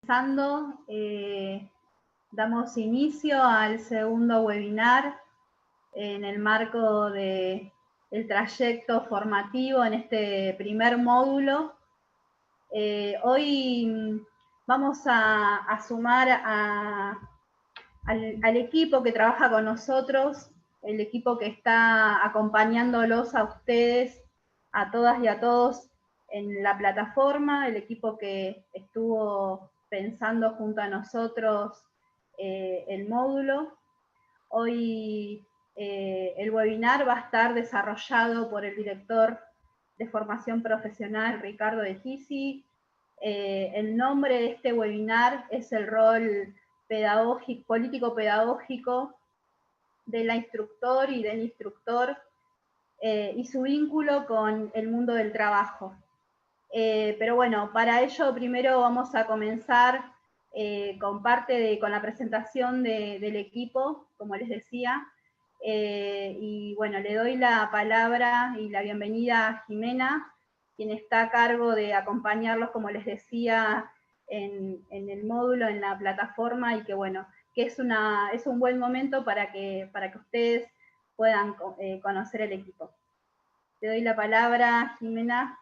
comenzando. Damos inicio al segundo webinar en el marco del trayecto formativo en este primer módulo. Hoy vamos a sumar al equipo que trabaja con nosotros, el equipo que está acompañándolos a ustedes, a todas y a todos en la plataforma, el equipo que estuvo pensando junto a nosotros el módulo. Hoy el webinar va a estar desarrollado por el director de formación profesional, Ricardo de Tisi. El nombre de este webinar es el rol político-pedagógico de la instructor y del instructor y su vínculo con el mundo del trabajo. Pero bueno, para ello primero vamos a comenzar con la presentación del equipo, como les decía. Y bueno, le doy la palabra y la bienvenida a Jimena, quien está a cargo de acompañarlos, como les decía, en el módulo, en la plataforma, y que bueno, que es un buen momento para que ustedes puedan conocer el equipo. Te doy la palabra, Jimena.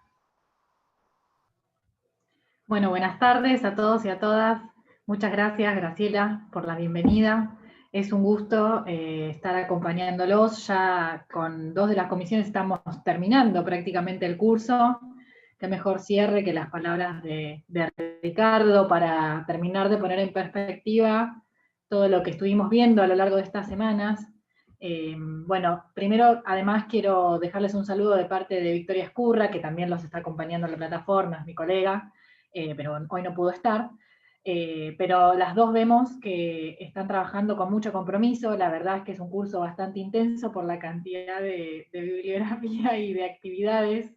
Bueno, buenas tardes a todos y a todas. Muchas gracias, Graciela, por la bienvenida. Es un gusto estar acompañándolos. Ya con 2 de las comisiones estamos terminando prácticamente el curso. Qué mejor cierre que las palabras de Ricardo para terminar de poner en perspectiva todo lo que estuvimos viendo a lo largo de estas semanas. Bueno, primero, además, quiero dejarles un saludo de parte de Victoria Escurra, que también los está acompañando en la plataforma, es mi colega, pero hoy no pudo estar. Pero las dos vemos que están trabajando con mucho compromiso. La verdad es que es un curso bastante intenso por la cantidad de bibliografía y de actividades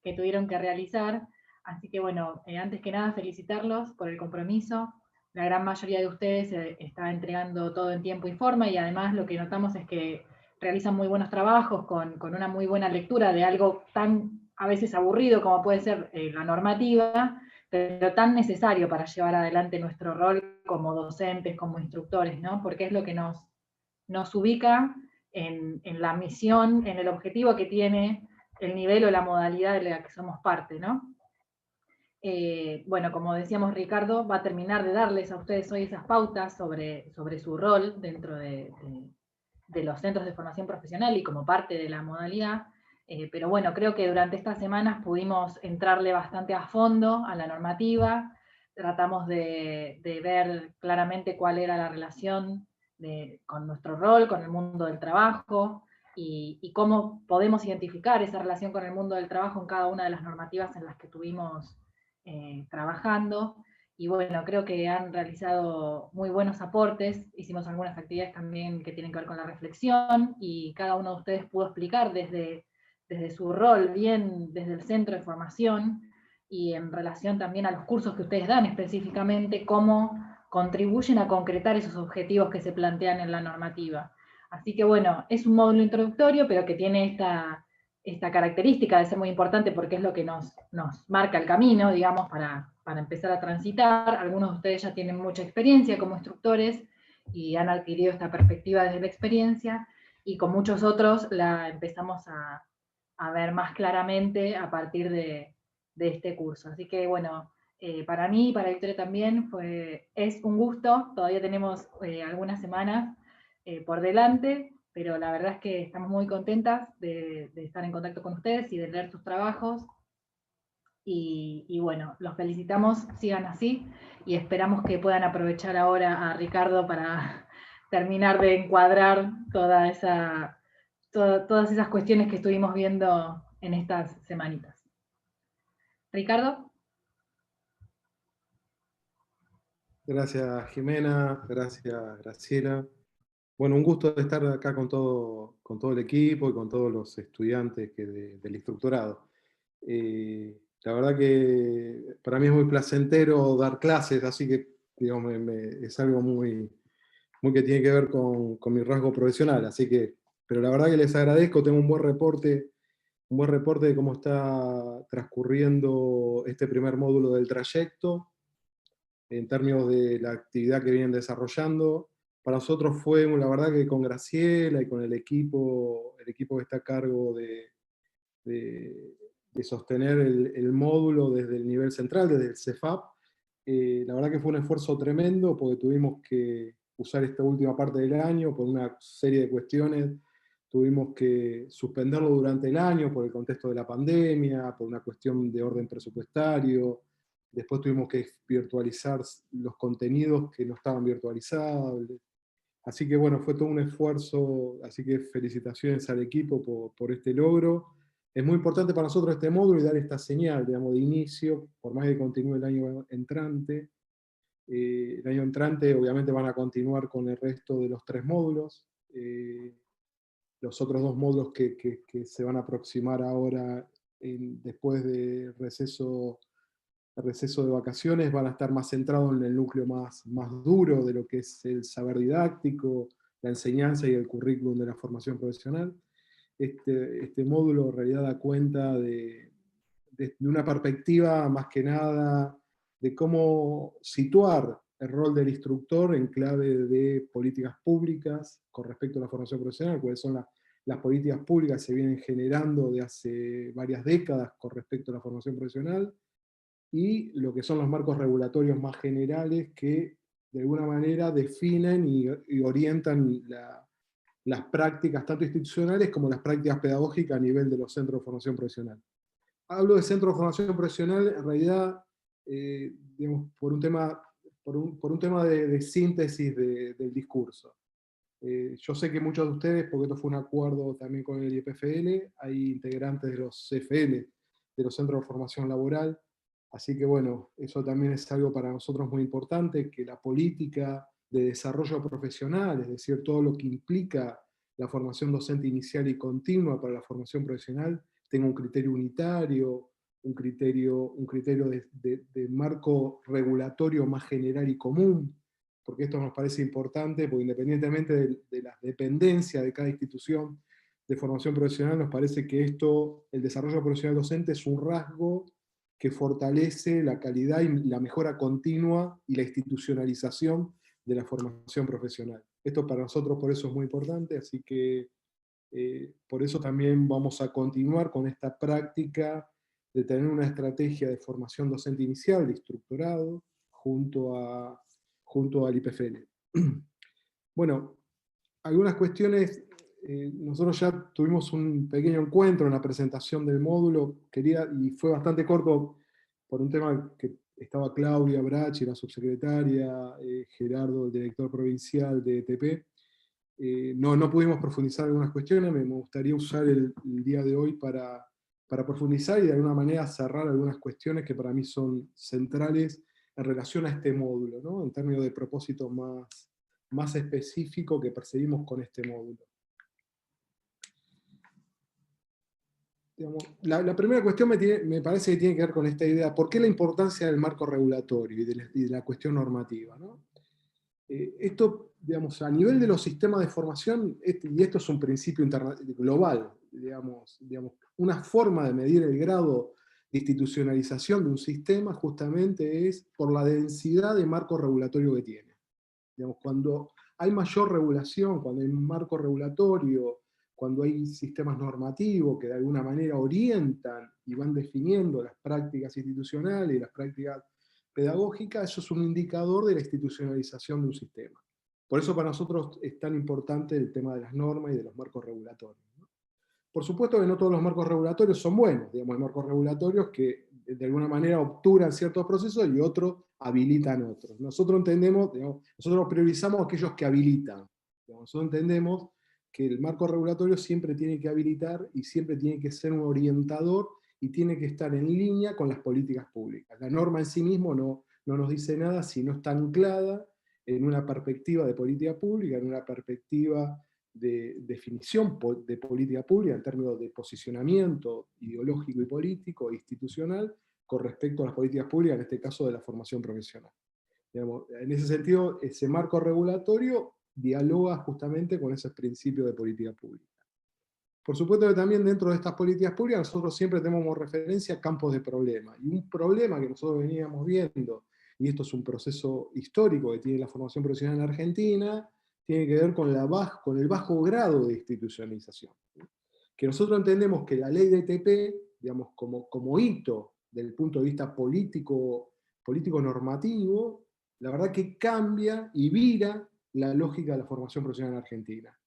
que tuvieron que realizar. Así que bueno, antes que nada felicitarlos por el compromiso. La gran mayoría de ustedes está entregando todo en tiempo y forma, y además lo que notamos es que realizan muy buenos trabajos con una muy buena lectura de algo tan a veces aburrido como puede ser la normativa, pero tan necesario para llevar adelante nuestro rol como docentes, como instructores, ¿no? Porque es lo que nos ubica en la misión, en el objetivo que tiene el nivel o la modalidad de la que somos parte, ¿no? Bueno, como decíamos, Ricardo va a terminar de darles a ustedes hoy esas pautas sobre su rol dentro de los centros de formación profesional y como parte de la modalidad. Pero bueno, creo que durante estas semanas pudimos entrarle bastante a fondo a la normativa, tratamos de ver claramente cuál era la relación con nuestro rol, con el mundo del trabajo, y cómo podemos identificar esa relación con el mundo del trabajo en cada una de las normativas en las que estuvimos trabajando. Y bueno, creo que han realizado muy buenos aportes. Hicimos algunas actividades también que tienen que ver con la reflexión, y cada uno de ustedes pudo explicar desde su rol, bien desde el centro de formación, y en relación también a los cursos que ustedes dan específicamente, cómo contribuyen a concretar esos objetivos que se plantean en la normativa. Así que bueno, es un módulo introductorio, pero que tiene esta característica de ser muy importante porque es lo que nos marca el camino, digamos, para empezar a transitar. Algunos de ustedes ya tienen mucha experiencia como instructores y han adquirido esta perspectiva desde la experiencia, y con muchos otros la empezamos a ver más claramente a partir de este curso. Así que bueno, para mí y para Victoria también es un gusto. Todavía tenemos algunas semanas por delante, pero la verdad es que estamos muy contentas de estar en contacto con ustedes y de leer sus trabajos. Y bueno, los felicitamos, sigan así, y esperamos que puedan aprovechar ahora a Ricardo para terminar de encuadrar todas esas cuestiones que estuvimos viendo en estas semanitas. Ricardo. Gracias, Jimena, gracias, Graciela. Bueno, un gusto estar acá con todo el equipo y con todos los estudiantes del instructorado. La verdad que para mí es muy placentero dar clases, así que digamos, es algo muy que tiene que ver con mi rasgo profesional. Pero la verdad que les agradezco, tengo un buen reporte de cómo está transcurriendo este primer módulo del trayecto. en términos de la actividad que vienen desarrollando. Para nosotros fue, la verdad que con Graciela y con el equipo que está a cargo de sostener el módulo desde el nivel central, desde el CEFAP, la verdad que fue un esfuerzo tremendo, porque tuvimos que usar esta última parte del año por una serie de cuestiones. Tuvimos que suspenderlo durante el año por el contexto de la pandemia, por una cuestión de orden presupuestario. Después tuvimos que virtualizar los contenidos que no estaban virtualizados. Así que bueno, fue todo un esfuerzo, así que felicitaciones al equipo por este logro. Es muy importante para nosotros este módulo y dar esta señal, digamos, de inicio, por más que continúe el año entrante. El año entrante obviamente van a continuar con el resto de los 3 módulos. Los otros 2 módulos que se van a aproximar ahora después de receso de vacaciones van a estar más centrados en el núcleo más duro de lo que es el saber didáctico, la enseñanza y el currículum de la formación profesional. Este módulo en realidad da cuenta de una perspectiva más que nada de cómo situar el rol del instructor en clave de políticas públicas con respecto a la formación profesional, cuáles son las políticas públicas que se vienen generando de hace varias décadas con respecto a la formación profesional, y lo que son los marcos regulatorios más generales que de alguna manera definen y orientan las prácticas tanto institucionales como las prácticas pedagógicas a nivel de los centros de formación profesional. Hablo de centros de formación profesional en realidad digamos, por un tema de síntesis del discurso. Yo sé que muchos de ustedes, porque esto fue un acuerdo también con el IPFL, hay integrantes de los CFL, de los Centros de Formación Laboral, así que bueno, eso también es algo para nosotros muy importante, que la política de desarrollo profesional, es decir, todo lo que implica la formación docente inicial y continua para la formación profesional, tenga un criterio unitario, un criterio de marco regulatorio más general y común, porque esto nos parece importante, porque independientemente de la dependencia de cada institución de formación profesional, nos parece que el desarrollo profesional docente es un rasgo que fortalece la calidad y la mejora continua y la institucionalización de la formación profesional. Esto para nosotros por eso es muy importante, así que por eso también vamos a continuar con esta práctica de tener una estrategia de formación docente inicial, de instructorado, junto al IPFL. Bueno, algunas cuestiones, nosotros ya tuvimos un pequeño encuentro en la presentación del módulo, y fue bastante corto por un tema que estaba Claudia Brachi, la subsecretaria, Gerardo, el director provincial de ETP. No pudimos profundizar en algunas cuestiones, me gustaría usar el día de hoy para profundizar y de alguna manera cerrar algunas cuestiones que para mí son centrales en relación a este módulo, ¿no? En términos de propósito más específico que perseguimos con este módulo. Digamos, la primera cuestión me parece que tiene que ver con esta idea, ¿por qué la importancia del marco regulatorio y de la cuestión normativa, ¿no? Esto, digamos, a nivel de los sistemas de formación, y esto es un principio global, digamos, una forma de medir el grado de institucionalización de un sistema justamente es por la densidad de marco regulatorio que tiene. Digamos, cuando hay mayor regulación, cuando hay un marco regulatorio, cuando hay sistemas normativos que de alguna manera orientan y van definiendo las prácticas institucionales y las prácticas pedagógica, eso es un indicador de la institucionalización de un sistema. Por eso para nosotros es tan importante el tema de las normas y de los marcos regulatorios, ¿no? Por supuesto que no todos los marcos regulatorios son buenos, digamos, hay marcos regulatorios que de alguna manera obturan ciertos procesos y otros habilitan otros. Nosotros entendemos, digamos, nosotros priorizamos aquellos que habilitan. Digamos, nosotros entendemos que el marco regulatorio siempre tiene que habilitar y siempre tiene que ser un orientador y tiene que estar en línea con las políticas públicas. La norma en sí mismo no nos dice nada si no está anclada en una perspectiva de política pública, en una perspectiva de definición de política pública en términos de posicionamiento ideológico y político e institucional con respecto a las políticas públicas, en este caso de la formación profesional. Digamos, en ese sentido, ese marco regulatorio dialoga justamente con esos principios de política pública. Por supuesto que también dentro de estas políticas públicas nosotros siempre tenemos referencia a campos de problema. Y un problema que nosotros veníamos viendo y esto es un proceso histórico que tiene la formación profesional en Argentina, tiene que ver con el bajo grado de institucionalización. Que nosotros entendemos que la ley de ETP, digamos, como hito del punto de vista político normativo, la verdad que cambia y vira la lógica de la formación profesional en Argentina.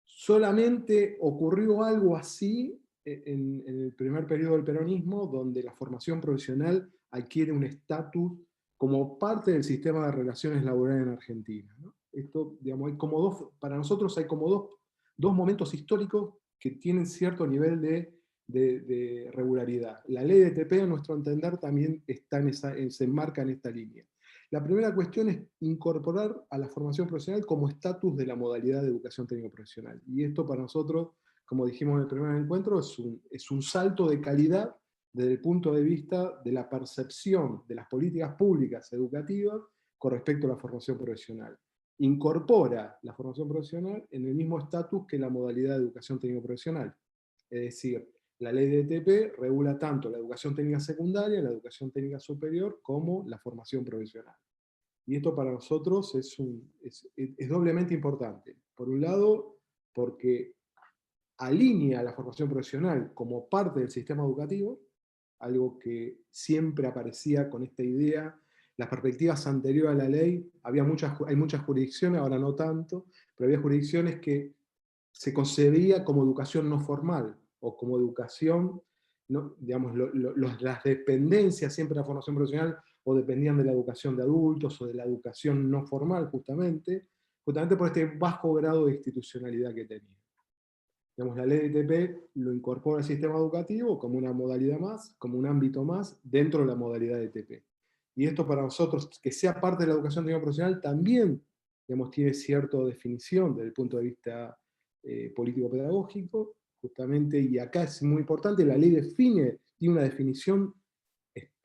Solamente ocurrió algo así en el primer periodo del peronismo, donde la formación profesional adquiere un estatus como parte del sistema de relaciones laborales en Argentina, ¿no? Esto, digamos, hay como para nosotros hay como dos momentos históricos que tienen cierto nivel de regularidad. La ley de ETP, a nuestro entender, también se enmarca en esta línea. La primera cuestión es incorporar a la formación profesional como estatus de la modalidad de educación técnico-profesional. Y esto para nosotros, como dijimos en el primer encuentro, es un salto de calidad desde el punto de vista de la percepción de las políticas públicas educativas con respecto a la formación profesional. Incorpora la formación profesional en el mismo estatus que la modalidad de educación técnico-profesional. Es decir, la ley de ETP regula tanto la educación técnica secundaria, la educación técnica superior, como la formación profesional. Y esto para nosotros es doblemente importante. Por un lado, porque alinea la formación profesional como parte del sistema educativo, algo que siempre aparecía con esta idea. Las perspectivas anteriores a la ley, hay muchas jurisdicciones, ahora no tanto, pero había jurisdicciones que se concebía como educación no formal, o como educación, ¿no? Digamos, las dependencias siempre de la formación profesional o dependían de la educación de adultos o de la educación no formal, justamente por este bajo grado de institucionalidad que tenía. Digamos, la ley de ETP lo incorpora al sistema educativo como una modalidad más, como un ámbito más dentro de la modalidad de ETP. Y esto para nosotros, que sea parte de la educación técnica profesional, también, digamos, tiene cierta definición desde el punto de vista político-pedagógico, justamente, y acá es muy importante, la ley tiene una definición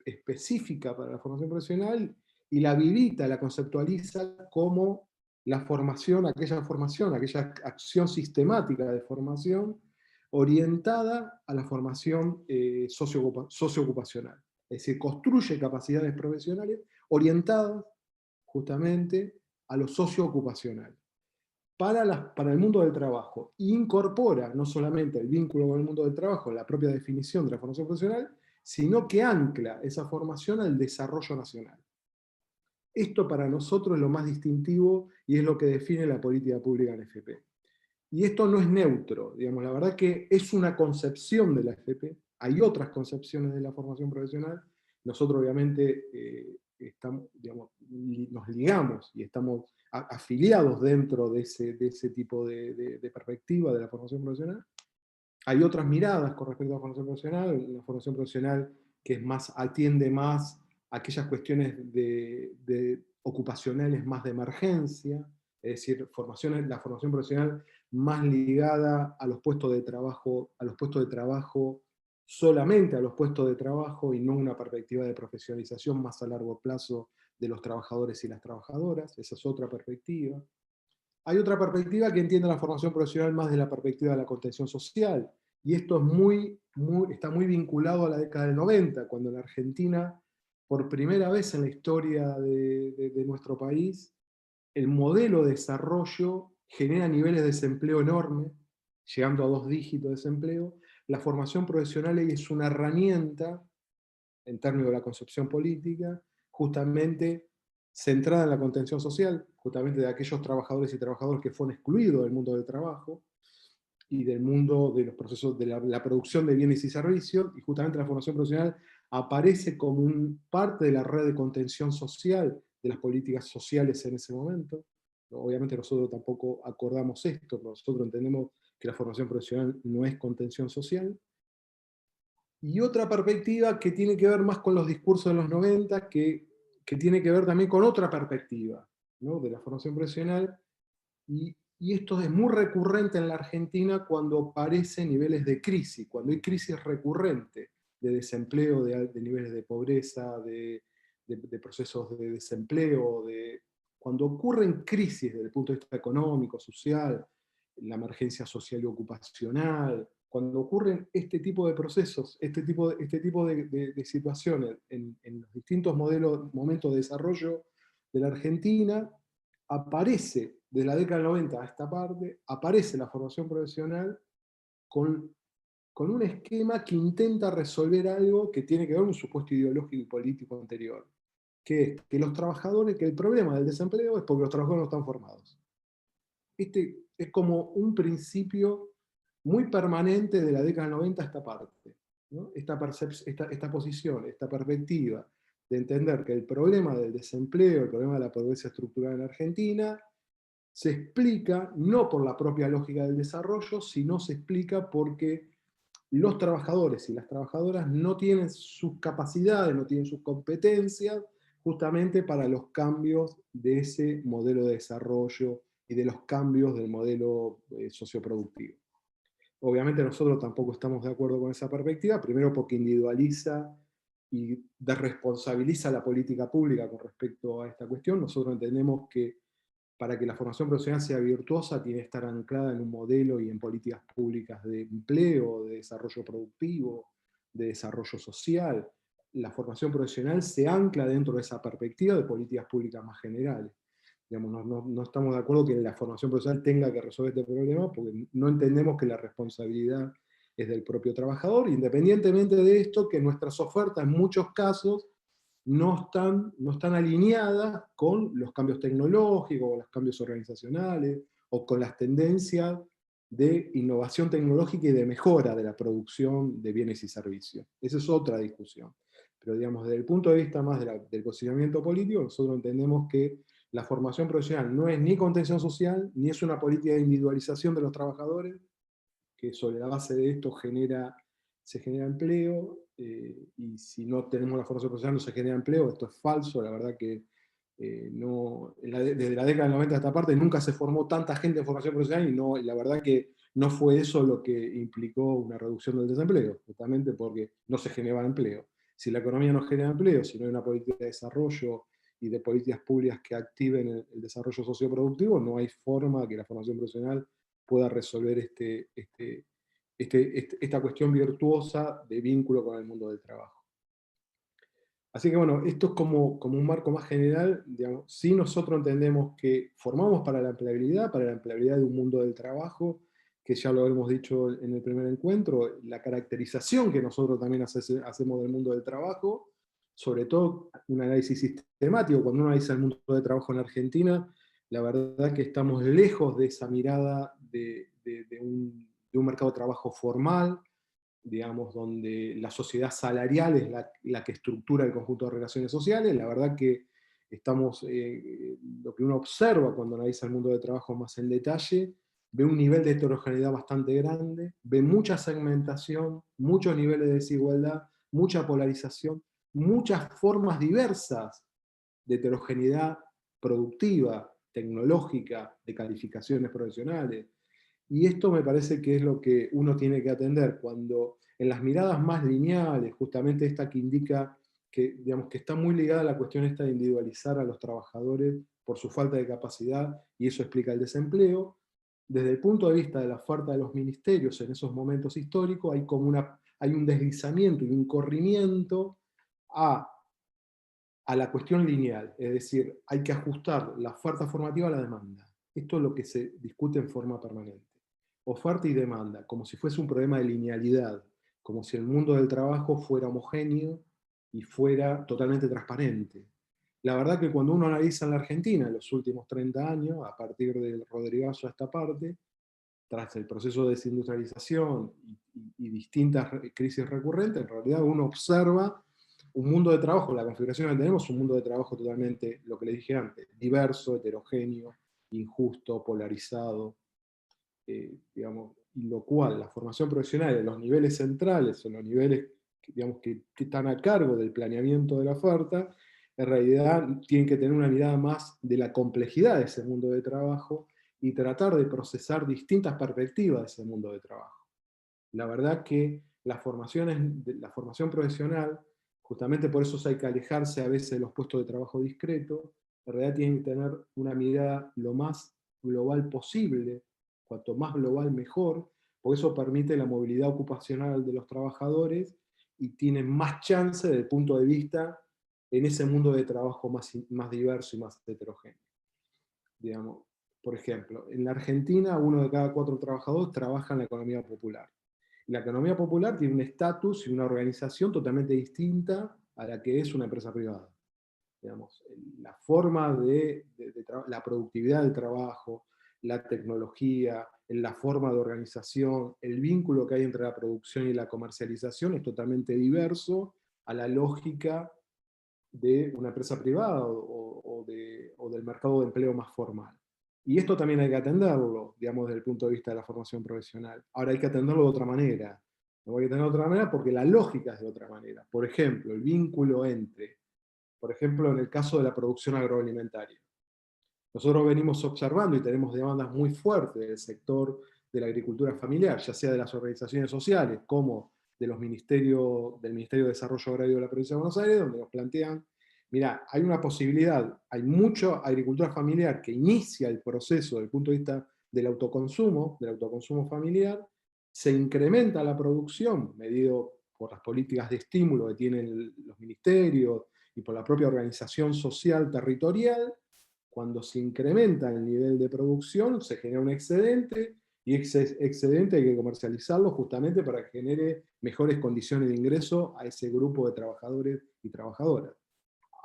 específica para la formación profesional, y la habilita, la conceptualiza como la formación, aquella acción sistemática de formación orientada a la formación socioocupacional. Es decir, construye capacidades profesionales orientadas justamente a lo socioocupacional. Para el mundo del trabajo, incorpora no solamente el vínculo con el mundo del trabajo, la propia definición de la formación profesional, sino que ancla esa formación al desarrollo nacional. Esto para nosotros es lo más distintivo y es lo que define la política pública en FP. Y esto no es neutro, digamos, la verdad que es una concepción de la FP, hay otras concepciones de la formación profesional, nosotros obviamente digamos, nos ligamos y estamos afiliados dentro de ese tipo de perspectiva de la formación profesional. Hay otras miradas con respecto a la formación profesional, una formación profesional que atiende más a aquellas cuestiones ocupacionales más de emergencia, es decir, la formación profesional más ligada a los puestos de trabajo, solamente a los puestos de trabajo, y no una perspectiva de profesionalización más a largo plazo de los trabajadores y las trabajadoras. Esa es otra perspectiva. Hay otra perspectiva que entiende la formación profesional más de la perspectiva de la contención social, y esto está muy vinculado a la década del 90, cuando en Argentina, por primera vez en la historia de nuestro país, el modelo de desarrollo genera niveles de desempleo enormes, llegando a 2 dígitos de desempleo. La formación profesional es una herramienta, en términos de la concepción política, justamente centrada en la contención social, justamente de aquellos trabajadores y trabajadoras que fueron excluidos del mundo del trabajo, y del mundo de los procesos de la producción de bienes y servicios, y justamente la formación profesional aparece como parte de la red de contención social de las políticas sociales en ese momento. Obviamente nosotros tampoco acordamos esto, pero nosotros entendemos que la formación profesional no es contención social. Y otra perspectiva que tiene que ver más con los discursos de los 90, que tiene que ver también con otra perspectiva, ¿no?, de la formación profesional, y esto es muy recurrente en la Argentina cuando aparecen niveles de crisis, cuando hay crisis recurrente de desempleo, de niveles de pobreza, de procesos de desempleo, cuando ocurren crisis desde el punto de vista económico, social, la emergencia social y ocupacional, cuando ocurren este tipo de procesos, este tipo de situaciones en los distintos momentos de desarrollo de la Argentina, aparece, de la década del 90 a esta parte, aparece la formación profesional con un esquema que intenta resolver algo que tiene que ver con un supuesto ideológico y político anterior, que es que los trabajadores, que el problema del desempleo es porque los trabajadores no están formados. Este es como un principio muy permanente de la década del 90 a esta parte, ¿no? Esta posición, esta perspectiva de entender que el problema del desempleo, el problema de la pobreza estructural en Argentina, se explica no por la propia lógica del desarrollo, sino se explica porque los trabajadores y las trabajadoras no tienen sus capacidades, no tienen sus competencias, justamente para los cambios de ese modelo de desarrollo y de los cambios del modelo socioproductivo. Obviamente nosotros tampoco estamos de acuerdo con esa perspectiva, primero porque individualiza y desresponsabiliza la política pública con respecto a esta cuestión. Nosotros entendemos que para que la formación profesional sea virtuosa, tiene que estar anclada en un modelo y en políticas públicas de empleo, de desarrollo productivo, de desarrollo social. La formación profesional se ancla dentro de esa perspectiva de políticas públicas más generales. Digamos, no estamos de acuerdo que la formación profesional tenga que resolver este problema, porque no entendemos que la responsabilidad es del propio trabajador, independientemente de esto, que nuestras ofertas en muchos casos no están alineadas con los cambios tecnológicos, o los cambios organizacionales, o con las tendencias de innovación tecnológica y de mejora de la producción de bienes y servicios. Esa es otra discusión. Pero digamos, desde el punto de vista más del posicionamiento político, nosotros entendemos que la formación profesional no es ni contención social, ni es una política de individualización de los trabajadores, que sobre la base de esto se genera empleo, y si no tenemos la formación profesional no se genera empleo. Esto es falso, la verdad que desde la década del 90 a esta parte nunca se formó tanta gente en formación profesional, y la verdad que no fue eso lo que implicó una reducción del desempleo, justamente porque no se generaba empleo. Si la economía no genera empleo, si no hay una política de desarrollo y de políticas públicas que activen el desarrollo socioproductivo, no hay forma que la formación profesional pueda resolver esta cuestión virtuosa de vínculo con el mundo del trabajo. Así que bueno, esto es como un marco más general. Digamos, si nosotros entendemos que formamos para la empleabilidad de un mundo del trabajo, que ya lo hemos dicho en el primer encuentro, la caracterización que nosotros también hacemos del mundo del trabajo, sobre todo un análisis sistemático. Cuando uno analiza el mundo del trabajo en Argentina, la verdad que estamos lejos de esa mirada de un mercado de trabajo formal, digamos, donde la sociedad salarial es la que estructura el conjunto de relaciones sociales. La verdad que estamos, lo que uno observa cuando analiza el mundo de trabajo más en detalle, ve un nivel de heterogeneidad bastante grande, ve mucha segmentación, muchos niveles de desigualdad, mucha polarización, muchas formas diversas de heterogeneidad productiva, tecnológica, de calificaciones profesionales. Y esto me parece que es lo que uno tiene que atender cuando en las miradas más lineales, justamente esta que indica que, digamos, que está muy ligada a la cuestión esta de individualizar a los trabajadores por su falta de capacidad, y eso explica el desempleo. Desde el punto de vista de la oferta de los ministerios en esos momentos históricos, hay un deslizamiento y un corrimiento a la cuestión lineal, es decir, hay que ajustar la oferta formativa a la demanda. Esto es lo que se discute en forma permanente. Oferta y demanda, como si fuese un problema de linealidad, como si el mundo del trabajo fuera homogéneo y fuera totalmente transparente. La verdad que cuando uno analiza en la Argentina los últimos 30 años, a partir del Rodrigazo a esta parte, tras el proceso de desindustrialización y distintas crisis recurrentes, en realidad uno observa un mundo de trabajo, la configuración que tenemos es un mundo de trabajo totalmente, lo que les dije antes, diverso, heterogéneo, injusto, polarizado, digamos, y lo cual la formación profesional en los niveles centrales, en los niveles digamos, que están a cargo del planeamiento de la oferta, en realidad tienen que tener una mirada más de la complejidad de ese mundo de trabajo y tratar de procesar distintas perspectivas de ese mundo de trabajo. La verdad que la formación profesional, justamente por eso hay que alejarse a veces de los puestos de trabajo discretos, en realidad tienen que tener una mirada lo más global posible, cuanto más global mejor, porque eso permite la movilidad ocupacional de los trabajadores y tienen más chance desde el punto de vista en ese mundo de trabajo más diverso y más heterogéneo. Digamos, por ejemplo, en la Argentina 1 de cada 4 trabajadores trabaja en la economía popular. La economía popular tiene un estatus y una organización totalmente distinta a la que es una empresa privada. Digamos, la forma la productividad del trabajo, la tecnología, la forma de organización, el vínculo que hay entre la producción y la comercialización es totalmente diverso a la lógica de una empresa privada o del mercado de empleo más formal. Y esto también hay que atenderlo, digamos, desde el punto de vista de la formación profesional. Ahora hay que atenderlo de otra manera. Lo hay que atenderlo de otra manera porque la lógica es de otra manera. Por ejemplo, el vínculo entre, por ejemplo, en el caso de la producción agroalimentaria. Nosotros venimos observando y tenemos demandas muy fuertes del sector de la agricultura familiar, ya sea de las organizaciones sociales como del Ministerio de Desarrollo Agrario de la Provincia de Buenos Aires, donde nos plantean, mira, hay una posibilidad, hay mucha agricultura familiar que inicia el proceso desde el punto de vista del autoconsumo familiar, se incrementa la producción, medido por las políticas de estímulo que tienen los ministerios y por la propia organización social territorial. Cuando se incrementa el nivel de producción, se genera un excedente, y ese excedente hay que comercializarlo justamente para que genere mejores condiciones de ingreso a ese grupo de trabajadores y trabajadoras.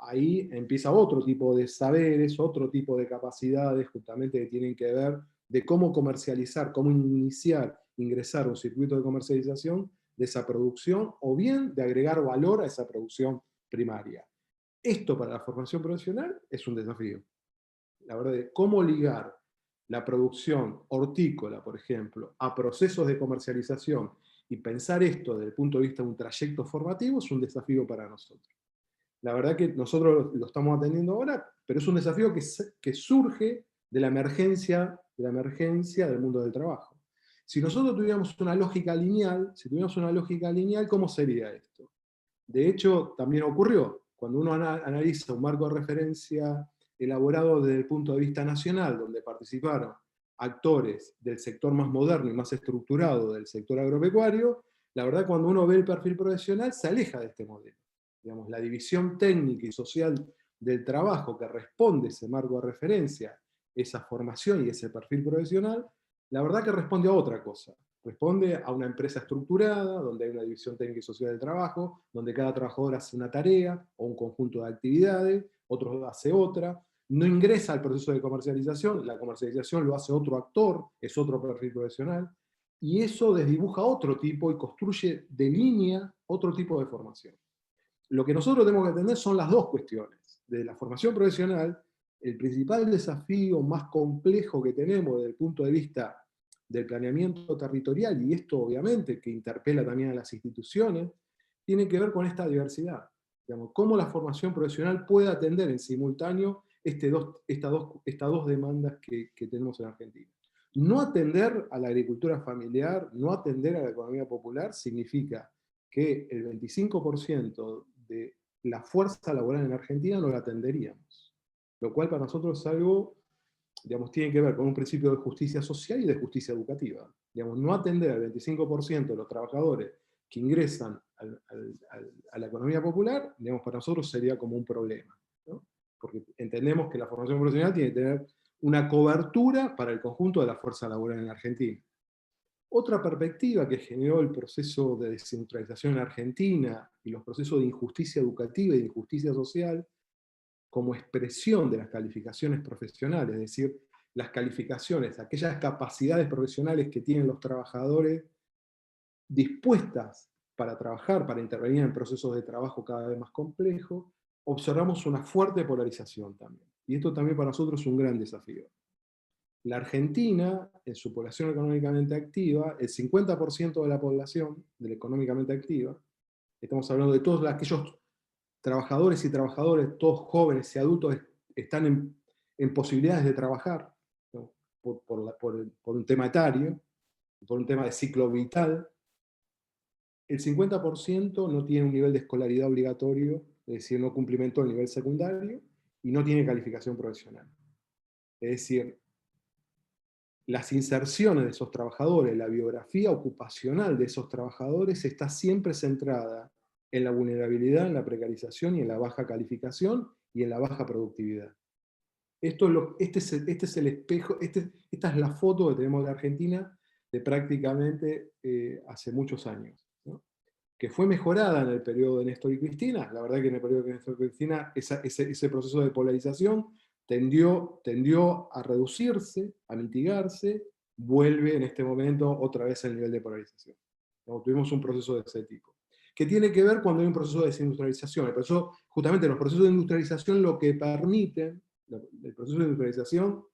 Ahí empieza otro tipo de saberes, otro tipo de capacidades justamente que tienen que ver de cómo comercializar, cómo ingresar un circuito de comercialización de esa producción, o bien de agregar valor a esa producción primaria. Esto para la formación profesional es un desafío. La verdad, de cómo ligar la producción hortícola, por ejemplo, a procesos de comercialización y pensar esto desde el punto de vista de un trayecto formativo es un desafío para nosotros. La verdad que nosotros lo estamos atendiendo ahora, pero es un desafío que surge de la emergencia del mundo del trabajo. Si nosotros tuviéramos una lógica lineal, ¿cómo sería esto? De hecho, también ocurrió. Cuando uno analiza un marco de referencia elaborado desde el punto de vista nacional, donde participaron actores del sector más moderno y más estructurado del sector agropecuario, la verdad cuando uno ve el perfil profesional se aleja de este modelo. Digamos, la división técnica y social del trabajo que responde a ese marco de referencia, esa formación y ese perfil profesional, la verdad que responde a otra cosa. Responde a una empresa estructurada, donde hay una división técnica y social del trabajo, donde cada trabajador hace una tarea o un conjunto de actividades, otro hace otra, no ingresa al proceso de comercialización, la comercialización lo hace otro actor, es otro perfil profesional, y eso desdibuja otro tipo y construye de línea otro tipo de formación. Lo que nosotros tenemos que atender son las dos cuestiones. De la formación profesional, el principal desafío más complejo que tenemos desde el punto de vista del planeamiento territorial, y esto obviamente que interpela también a las instituciones, tiene que ver con esta diversidad. Digamos, cómo la formación profesional puede atender en simultáneo estas dos demandas que tenemos en Argentina. No atender a la agricultura familiar, no atender a la economía popular, significa que el 25% de la fuerza laboral en Argentina no la atenderíamos. Lo cual para nosotros es algo, digamos, tiene que ver con un principio de justicia social y de justicia educativa. Digamos, no atender al 25% de los trabajadores que ingresan a la economía popular, digamos, para nosotros sería como un problema, ¿no? Porque entendemos que la formación profesional tiene que tener una cobertura para el conjunto de la fuerza laboral en Argentina. Otra perspectiva que generó el proceso de descentralización en Argentina y los procesos de injusticia educativa y de injusticia social como expresión de las calificaciones profesionales, es decir, las calificaciones, aquellas capacidades profesionales que tienen los trabajadores dispuestas para trabajar, para intervenir en procesos de trabajo cada vez más complejos, observamos una fuerte polarización también. Y esto también para nosotros es un gran desafío. La Argentina, en su población económicamente activa, el 50% de la población de la económicamente activa, estamos hablando de todos aquellos trabajadores y trabajadoras, todos jóvenes y adultos, están en posibilidades de trabajar, ¿no? por un tema etario, por un tema de ciclo vital. El 50% no tiene un nivel de escolaridad obligatorio, es decir, no cumplimentó el nivel secundario, y no tiene calificación profesional. Es decir, las inserciones de esos trabajadores, la biografía ocupacional de esos trabajadores está siempre centrada en la vulnerabilidad, en la precarización y en la baja calificación y en la baja productividad. Este es el espejo, esta es la foto que tenemos de Argentina de prácticamente hace muchos años, ¿no? Que fue mejorada en el periodo de Néstor y Cristina. La verdad que en el periodo de Néstor y Cristina ese proceso de polarización tendió a reducirse, a mitigarse, vuelve en este momento otra vez al nivel de polarización. ¿No? Tuvimos un proceso de ese tipo. Que tiene que ver cuando hay un proceso de desindustrialización. Por eso, justamente los procesos de industrialización lo que permiten, el proceso de industrialización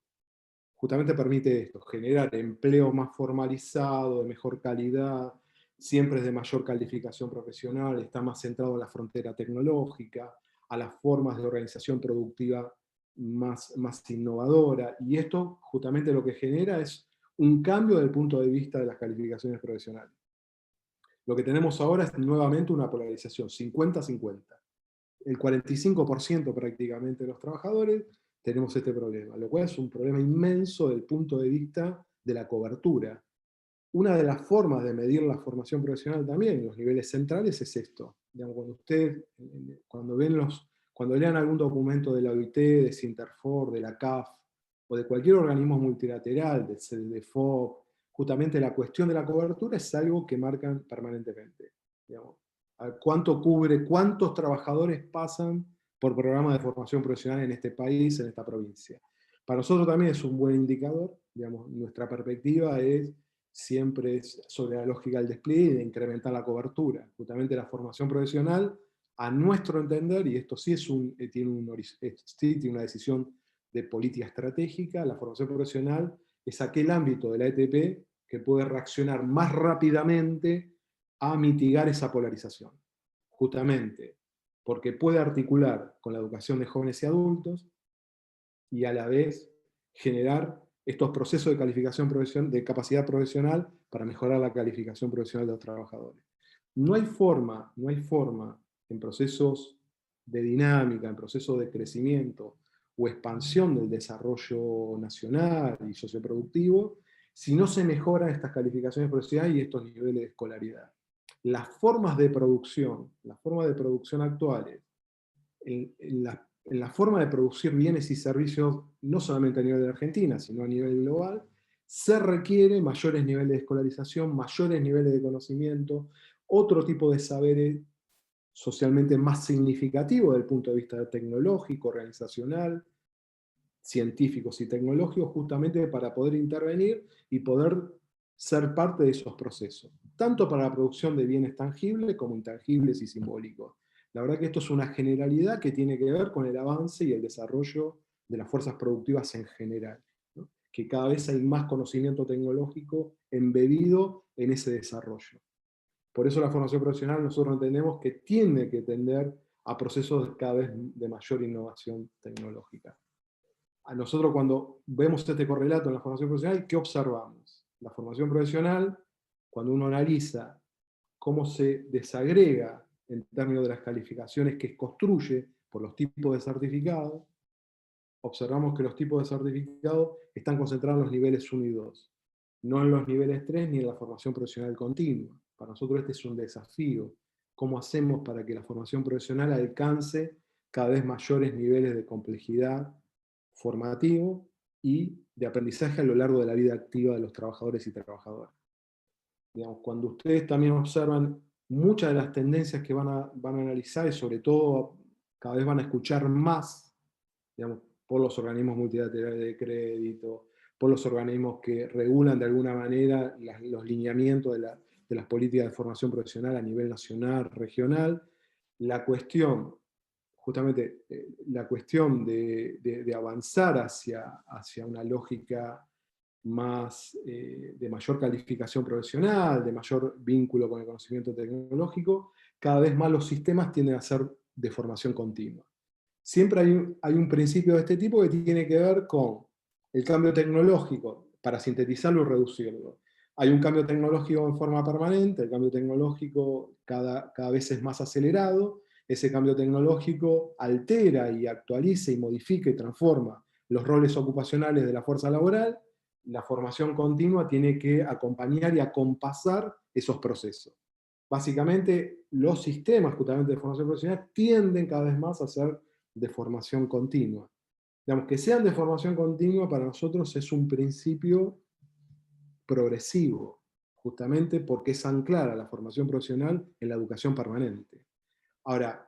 justamente permite esto, generar empleo más formalizado, de mejor calidad, siempre es de mayor calificación profesional, está más centrado en la frontera tecnológica, a las formas de organización productiva más innovadora, y esto justamente lo que genera es un cambio desde el punto de vista de las calificaciones profesionales. Lo que tenemos ahora es nuevamente una polarización, 50-50. El 45% prácticamente de los trabajadores tenemos este problema, lo cual es un problema inmenso desde el punto de vista de la cobertura. Una de las formas de medir la formación profesional también, en los niveles centrales, es esto. Digamos, cuando lean algún documento de la OIT, de Sinterfor, de la CAF, o de cualquier organismo multilateral, de CEDEFOP, justamente la cuestión de la cobertura es algo que marcan permanentemente. Digamos, ¿cuánto cubre, cuántos trabajadores pasan por programas de formación profesional en este país, en esta provincia? Para nosotros también es un buen indicador. Digamos, nuestra perspectiva siempre es sobre la lógica del despliegue y de incrementar la cobertura. Justamente la formación profesional, a nuestro entender, y esto sí tiene una decisión de política estratégica, la formación profesional es aquel ámbito de la ETP que puede reaccionar más rápidamente a mitigar esa polarización. Justamente porque puede articular con la educación de jóvenes y adultos y a la vez generar estos procesos de calificación profesional, de capacidad profesional para mejorar la calificación profesional de los trabajadores. No hay forma en procesos de dinámica, en procesos de crecimiento o expansión del desarrollo nacional y socioproductivo, si no se mejoran estas calificaciones profesionales y estos niveles de escolaridad. Las formas de producción actuales, en la forma de producir bienes y servicios, no solamente a nivel de Argentina, sino a nivel global, se requiere mayores niveles de escolarización, mayores niveles de conocimiento, otro tipo de saberes socialmente más significativos desde el punto de vista tecnológico, organizacional, científicos y tecnológicos, justamente para poder intervenir y poder ser parte de esos procesos, tanto para la producción de bienes tangibles como intangibles y simbólicos. La verdad que esto es una generalidad que tiene que ver con el avance y el desarrollo de las fuerzas productivas en general, ¿no? Que cada vez hay más conocimiento tecnológico embebido en ese desarrollo. Por eso la formación profesional nosotros entendemos que tiene que tender a procesos cada vez de mayor innovación tecnológica. A nosotros cuando vemos este correlato en la formación profesional, ¿qué observamos? La formación profesional, cuando uno analiza cómo se desagrega en términos de las calificaciones que construye por los tipos de certificado, observamos que los tipos de certificado están concentrados en los niveles 1 y 2, no en los niveles 3 ni en la formación profesional continua. Para nosotros este es un desafío. ¿Cómo hacemos para que la formación profesional alcance cada vez mayores niveles de complejidad formativo y de aprendizaje a lo largo de la vida activa de los trabajadores y trabajadoras? Digamos, cuando ustedes también observan muchas de las tendencias que van a analizar, y sobre todo cada vez van a escuchar más, digamos, por los organismos multilaterales de crédito, por los organismos que regulan de alguna manera los lineamientos de las políticas de formación profesional a nivel nacional, regional, la cuestión, justamente la cuestión de avanzar hacia una lógica más de mayor calificación profesional, de mayor vínculo con el conocimiento tecnológico, cada vez más los sistemas tienden a ser de formación continua. Siempre hay un principio de este tipo que tiene que ver con el cambio tecnológico, para sintetizarlo y reducirlo. Hay un cambio tecnológico en forma permanente, el cambio tecnológico cada vez es más acelerado, ese cambio tecnológico altera y actualiza y modifica y transforma los roles ocupacionales de la fuerza laboral, la formación continua tiene que acompañar y acompasar esos procesos. Básicamente, los sistemas justamente de formación profesional tienden cada vez más a ser de formación continua. Digamos, que sean de formación continua para nosotros es un principio progresivo, justamente porque es anclar a la formación profesional en la educación permanente. Ahora,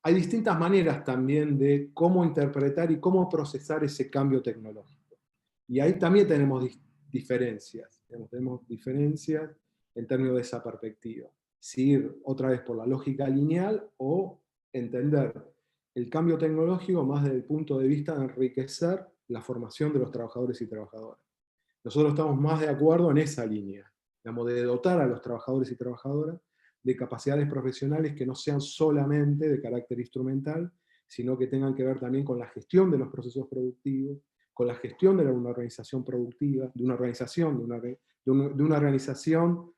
hay distintas maneras también de cómo interpretar y cómo procesar ese cambio tecnológico. Y ahí también tenemos diferencias. Tenemos diferencias en términos de esa perspectiva. Si ir otra vez por la lógica lineal o entender el cambio tecnológico más desde el punto de vista de enriquecer la formación de los trabajadores y trabajadoras. Nosotros estamos más de acuerdo en esa línea, digamos, de dotar a los trabajadores y trabajadoras de capacidades profesionales que no sean solamente de carácter instrumental, sino que tengan que ver también con la gestión de los procesos productivos, con la gestión de una organización productiva, de una organización, de una organización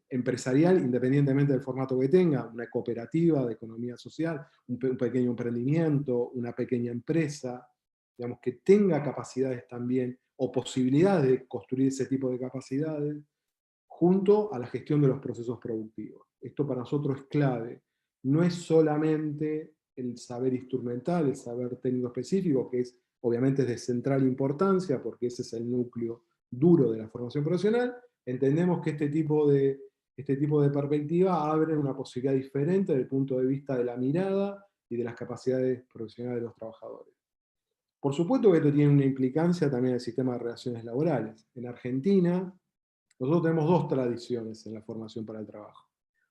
empresarial, independientemente del formato que tenga, una cooperativa de economía social, un pequeño emprendimiento, una pequeña empresa, digamos, que tenga capacidades también, o posibilidades de construir ese tipo de capacidades, junto a la gestión de los procesos productivos. Esto para nosotros es clave. No es solamente el saber instrumental, el saber técnico específico, que es obviamente es de central importancia, porque ese es el núcleo duro de la formación profesional. Entendemos que este tipo de perspectiva abre una posibilidad diferente desde el punto de vista de la mirada y de las capacidades profesionales de los trabajadores. Por supuesto que esto tiene una implicancia también en el sistema de relaciones laborales. En Argentina, nosotros tenemos dos tradiciones en la formación para el trabajo.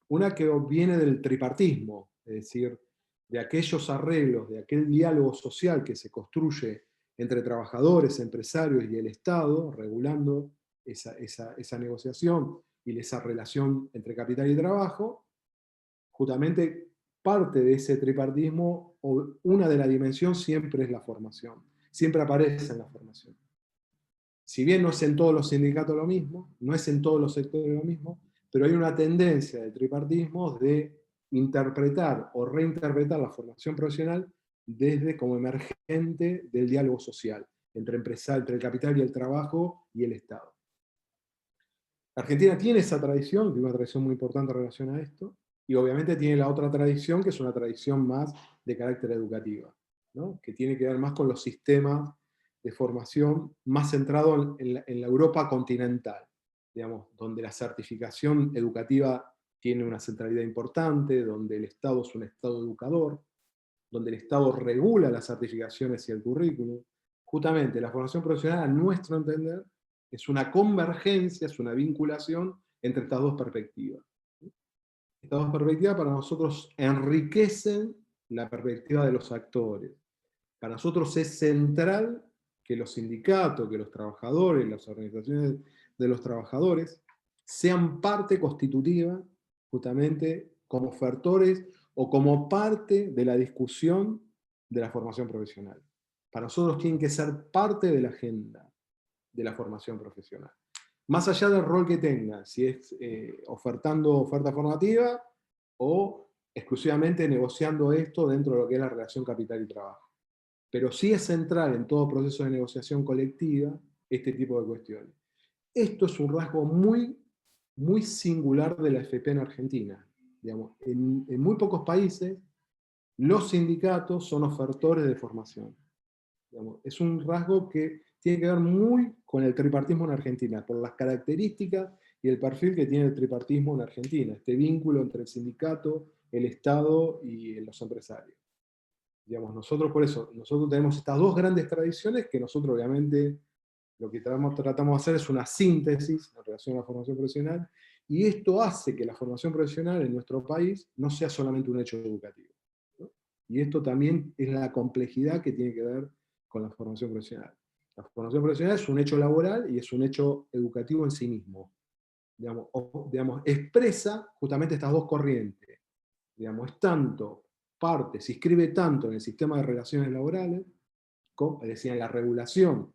Una que viene del tripartismo, es decir, de aquellos arreglos, de aquel diálogo social que se construye entre trabajadores, empresarios y el Estado, regulando esa negociación y esa relación entre capital y trabajo. Justamente parte de ese tripartismo, o una de las dimensiones siempre es la formación, siempre aparece en la formación. Si bien no es en todos los sindicatos lo mismo, no es en todos los sectores lo mismo, pero hay una tendencia del tripartismo de interpretar o reinterpretar la formación profesional desde como emergente del diálogo social entre el capital y el trabajo y el Estado. Argentina tiene esa tradición, tiene una tradición muy importante en relación a esto, y obviamente tiene la otra tradición, que es una tradición más de carácter educativa, ¿no? Que tiene que ver más con los sistemas de formación más centrado en la Europa continental, digamos, donde la certificación educativa tiene una centralidad importante, donde el Estado es un Estado educador, donde el Estado regula las certificaciones y el currículum. Justamente la formación profesional, a nuestro entender, es una convergencia, es una vinculación entre estas dos perspectivas. Estas dos perspectivas para nosotros enriquecen la perspectiva de los actores. Para nosotros es central que los sindicatos, que los trabajadores, las organizaciones de los trabajadores, sean parte constitutiva, justamente como ofertores o como parte de la discusión de la formación profesional. Para nosotros tienen que ser parte de la agenda de la formación profesional. Más allá del rol que tengan, si es ofertando oferta formativa o exclusivamente negociando esto dentro de lo que es la relación capital y trabajo. Pero sí es central en todo proceso de negociación colectiva este tipo de cuestiones. Esto es un rasgo muy, muy singular de la FP en Argentina. Digamos, en muy pocos países los sindicatos son ofertores de formación. Digamos, es un rasgo que tiene que ver muy con el tripartismo en Argentina, por las características y el perfil que tiene el tripartismo en Argentina, este vínculo entre el sindicato, el Estado y los empresarios. Digamos, nosotros por eso, nosotros tenemos estas dos grandes tradiciones que nosotros obviamente lo que tratamos de hacer es una síntesis en relación a la formación profesional, y esto hace que la formación profesional en nuestro país no sea solamente un hecho educativo, ¿no? Y esto también es la complejidad que tiene que ver con la formación profesional. La formación profesional es un hecho laboral y es un hecho educativo en sí mismo. Digamos, expresa justamente estas dos corrientes. Digamos, es tanto parte, se inscribe tanto en el sistema de relaciones laborales, es decir, en la regulación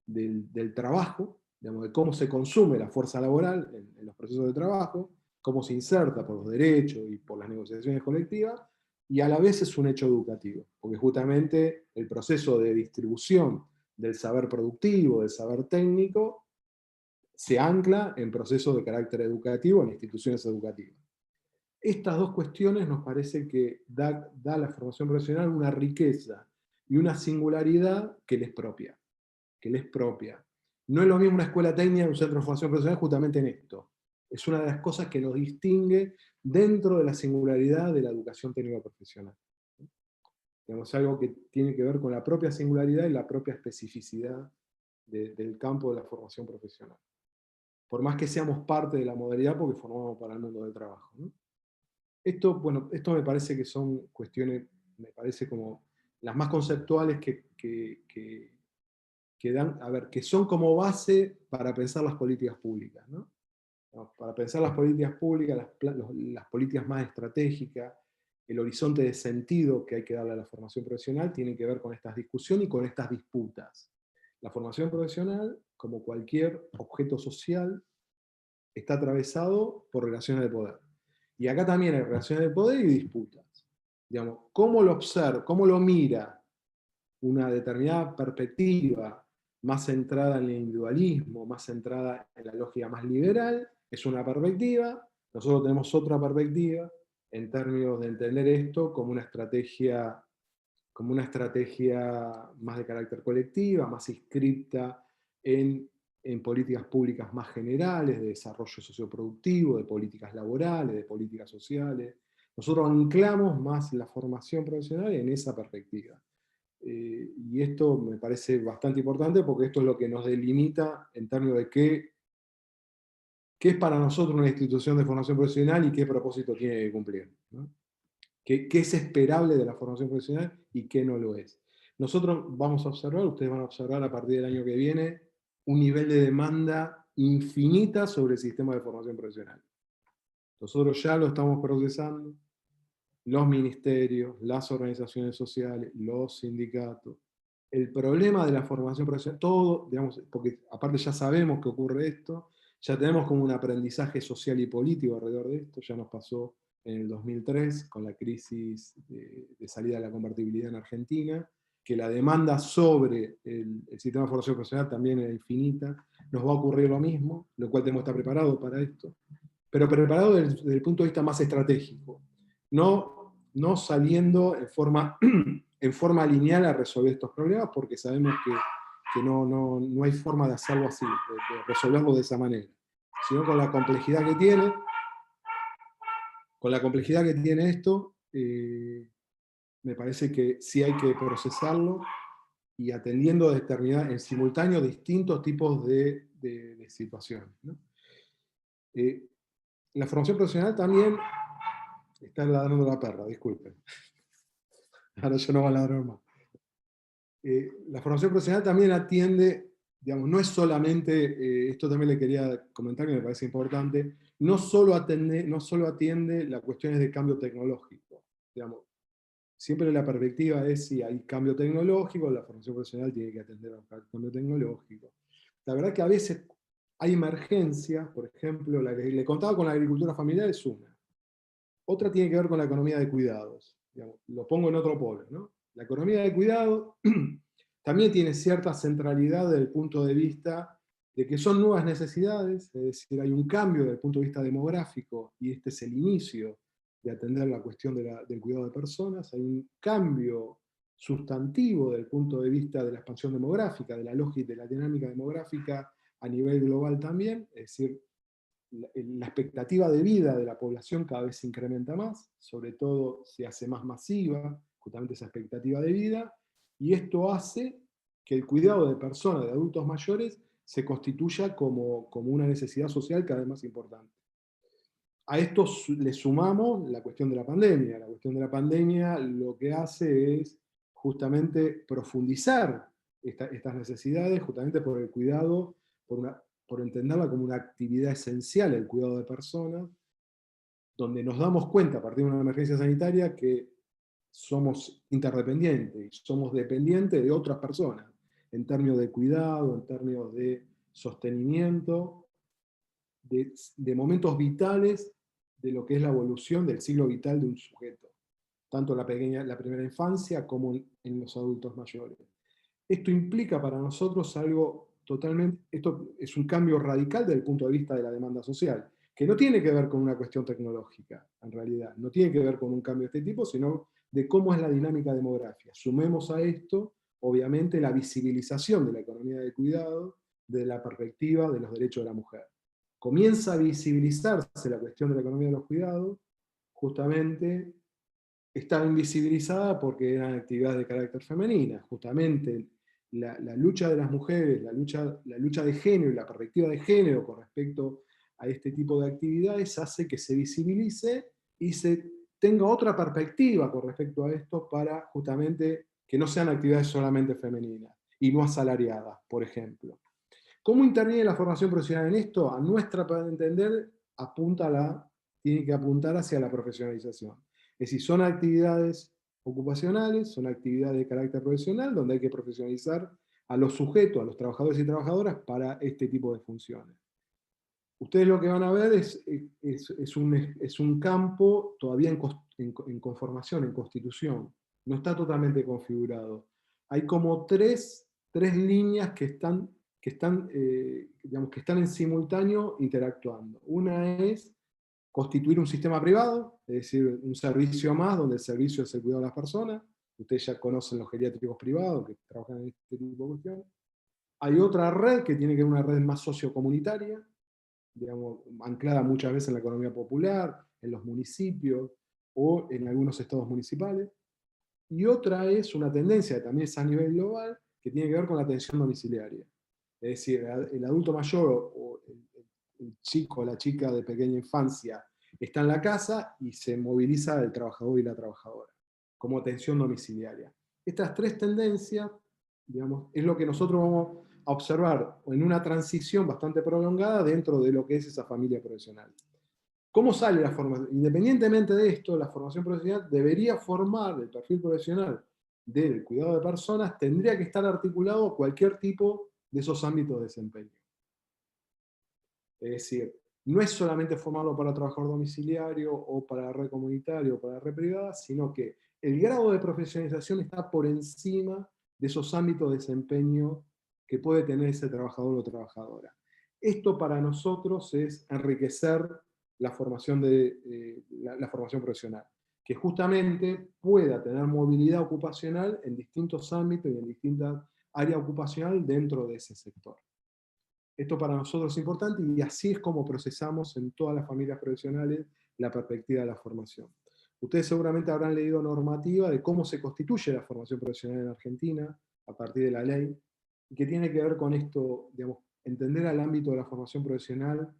del trabajo, digamos, de cómo se consume la fuerza laboral en los procesos de trabajo, cómo se inserta por los derechos y por las negociaciones colectivas, y a la vez es un hecho educativo, porque justamente el proceso de distribución del saber productivo, del saber técnico, se ancla en procesos de carácter educativo, en instituciones educativas. Estas dos cuestiones nos parece que da a la formación profesional una riqueza y una singularidad que les propia. No es lo mismo una escuela técnica que un centro de formación profesional justamente en esto. Es una de las cosas que nos distingue dentro de la singularidad de la educación técnica profesional. Digamos, algo que tiene que ver con la propia singularidad y la propia especificidad del campo de la formación profesional. Por más que seamos parte de la modalidad porque formamos para el mundo del trabajo, ¿no? Esto me parece que son cuestiones, me parece como las más conceptuales que dan, a ver, que son como base para pensar las políticas públicas, ¿no? Para pensar las políticas públicas, las políticas más estratégicas, el horizonte de sentido que hay que darle a la formación profesional tiene que ver con estas discusiones y con estas disputas. La formación profesional, como cualquier objeto social, está atravesado por relaciones de poder. Y acá también hay relaciones de poder y disputas. Digamos, ¿cómo lo observa, cómo lo mira una determinada perspectiva más centrada en el individualismo, más centrada en la lógica más liberal? Es una perspectiva. Nosotros tenemos otra perspectiva en términos de entender esto como una estrategia más de carácter colectiva, más inscripta en políticas públicas más generales, de desarrollo socioproductivo, de políticas laborales, de políticas sociales. Nosotros anclamos más la formación profesional en esa perspectiva. Y esto me parece bastante importante porque esto es lo que nos delimita en términos de qué es para nosotros una institución de formación profesional y qué propósito tiene que cumplir, ¿no? ¿Qué es esperable de la formación profesional y qué no lo es? Nosotros vamos a observar, ustedes van a observar a partir del año que viene, un nivel de demanda infinita sobre el sistema de formación profesional. Nosotros ya lo estamos procesando, los ministerios, las organizaciones sociales, los sindicatos. El problema de la formación profesional, todo, digamos, porque aparte ya sabemos que ocurre esto, ya tenemos como un aprendizaje social y político alrededor de esto, ya nos pasó en el 2003 con la crisis de salida de la convertibilidad en Argentina, que la demanda sobre el sistema de formación profesional también era infinita, nos va a ocurrir lo mismo, lo cual tenemos que estar preparados para esto, pero preparado desde el punto de vista más estratégico, no saliendo en forma lineal a resolver estos problemas, porque sabemos que no hay forma de hacerlo así, de resolverlo de esa manera, sino con la complejidad que tiene. Con la complejidad que tiene esto, me parece que sí hay que procesarlo y atendiendo en simultáneo distintos tipos de situaciones, ¿no? La formación profesional también está ladrando la perra, disculpen. Ahora yo no voy a ladrar más. La formación profesional también atiende, digamos, no es solamente, esto también le quería comentar que me parece importante, no solo atiende las cuestiones de cambio tecnológico. Digamos, siempre la perspectiva es si hay cambio tecnológico, la formación profesional tiene que atender al cambio tecnológico. La verdad que a veces hay emergencias, por ejemplo, la que le contaba con la agricultura familiar es una. Otra tiene que ver con la economía de cuidados. Digamos, lo pongo en otro polo, ¿no? La economía de cuidado también tiene cierta centralidad desde el punto de vista de que son nuevas necesidades, es decir, hay un cambio desde el punto de vista demográfico, y este es el inicio de atender la cuestión del cuidado de personas, hay un cambio sustantivo desde el punto de vista de la expansión demográfica, de la lógica y de la dinámica demográfica a nivel global también, es decir, la expectativa de vida de la población cada vez se incrementa más, sobre todo se hace más masiva, justamente esa expectativa de vida, y esto hace que el cuidado de personas, de adultos mayores, se constituya como una necesidad social cada vez más importante. A esto le sumamos la cuestión de la pandemia. La cuestión de la pandemia lo que hace es justamente profundizar estas necesidades, justamente por el cuidado, por entenderla como una actividad esencial, el cuidado de personas, donde nos damos cuenta a partir de una emergencia sanitaria que somos interdependientes, somos dependientes de otras personas, en términos de cuidado, en términos de sostenimiento, de momentos vitales de lo que es la evolución del ciclo vital de un sujeto, tanto en la primera infancia como en los adultos mayores. Esto implica para nosotros algo totalmente, esto es un cambio radical desde el punto de vista de la demanda social, que no tiene que ver con una cuestión tecnológica, en realidad, no tiene que ver con un cambio de este tipo, sino de cómo es la dinámica demográfica. Sumemos a esto, obviamente, la visibilización de la economía del cuidado, de la perspectiva de los derechos de la mujer. Comienza a visibilizarse la cuestión de la economía de los cuidados, justamente estaba invisibilizada porque eran actividades de carácter femenina. Justamente la lucha de las mujeres, la lucha de género y la perspectiva de género con respecto a este tipo de actividades hace que se visibilice y se tenga otra perspectiva con respecto a esto para justamente que no sean actividades solamente femeninas y no asalariadas, por ejemplo. ¿Cómo interviene la formación profesional en esto? A nuestra entender, tiene que apuntar hacia la profesionalización. Es decir, son actividades ocupacionales, son actividades de carácter profesional, donde hay que profesionalizar a los sujetos, a los trabajadores y trabajadoras para este tipo de funciones. Ustedes lo que van a ver es un campo todavía en conformación, en constitución. No está totalmente configurado. Hay como tres líneas que están en simultáneo interactuando. Una es constituir un sistema privado, es decir, un servicio más, donde el servicio es el cuidado de las personas. Ustedes ya conocen los geriátricos privados que trabajan en este tipo de cuestiones. Hay otra red que tiene que ver una red más sociocomunitaria, digamos, anclada muchas veces en la economía popular, en los municipios o en algunos estados municipales. Y otra es una tendencia que también es a nivel global, que tiene que ver con la atención domiciliaria. Es decir, el adulto mayor o el chico o la chica de pequeña infancia está en la casa y se moviliza el trabajador y la trabajadora, como atención domiciliaria. Estas tres tendencias, digamos, es lo que nosotros vamos a observar en una transición bastante prolongada dentro de lo que es esa familia profesional. ¿Cómo sale la formación? Independientemente de esto, la formación profesional debería formar el perfil profesional del cuidado de personas, tendría que estar articulado a cualquier tipo de esos ámbitos de desempeño. Es decir, no es solamente formarlo para trabajador domiciliario o para la red comunitaria o para la red privada, sino que el grado de profesionalización está por encima de esos ámbitos de desempeño que puede tener ese trabajador o trabajadora. Esto para nosotros es enriquecer la formación profesional, que justamente pueda tener movilidad ocupacional en distintos ámbitos y en distintas áreas ocupacionales dentro de ese sector. Esto para nosotros es importante y así es como procesamos en todas las familias profesionales la perspectiva de la formación. Ustedes seguramente habrán leído normativa de cómo se constituye la formación profesional en Argentina a partir de la ley, y que tiene que ver con esto, digamos, entender al ámbito de la formación profesional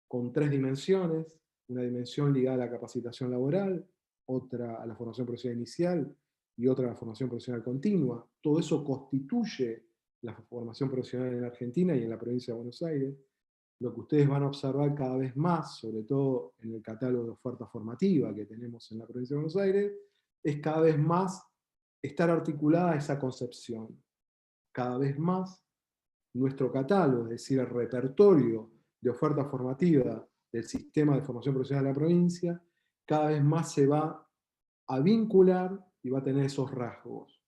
con tres dimensiones: una dimensión ligada a la capacitación laboral, otra a la formación profesional inicial y otra a la formación profesional continua. Todo eso constituye la formación profesional en Argentina y en la provincia de Buenos Aires. Lo que ustedes van a observar cada vez más, sobre todo en el catálogo de oferta formativa que tenemos en la provincia de Buenos Aires, es cada vez más estar articulada a esa concepción. Cada vez más nuestro catálogo, es decir, el repertorio de oferta formativa del sistema de formación profesional de la provincia, cada vez más se va a vincular y va a tener esos rasgos.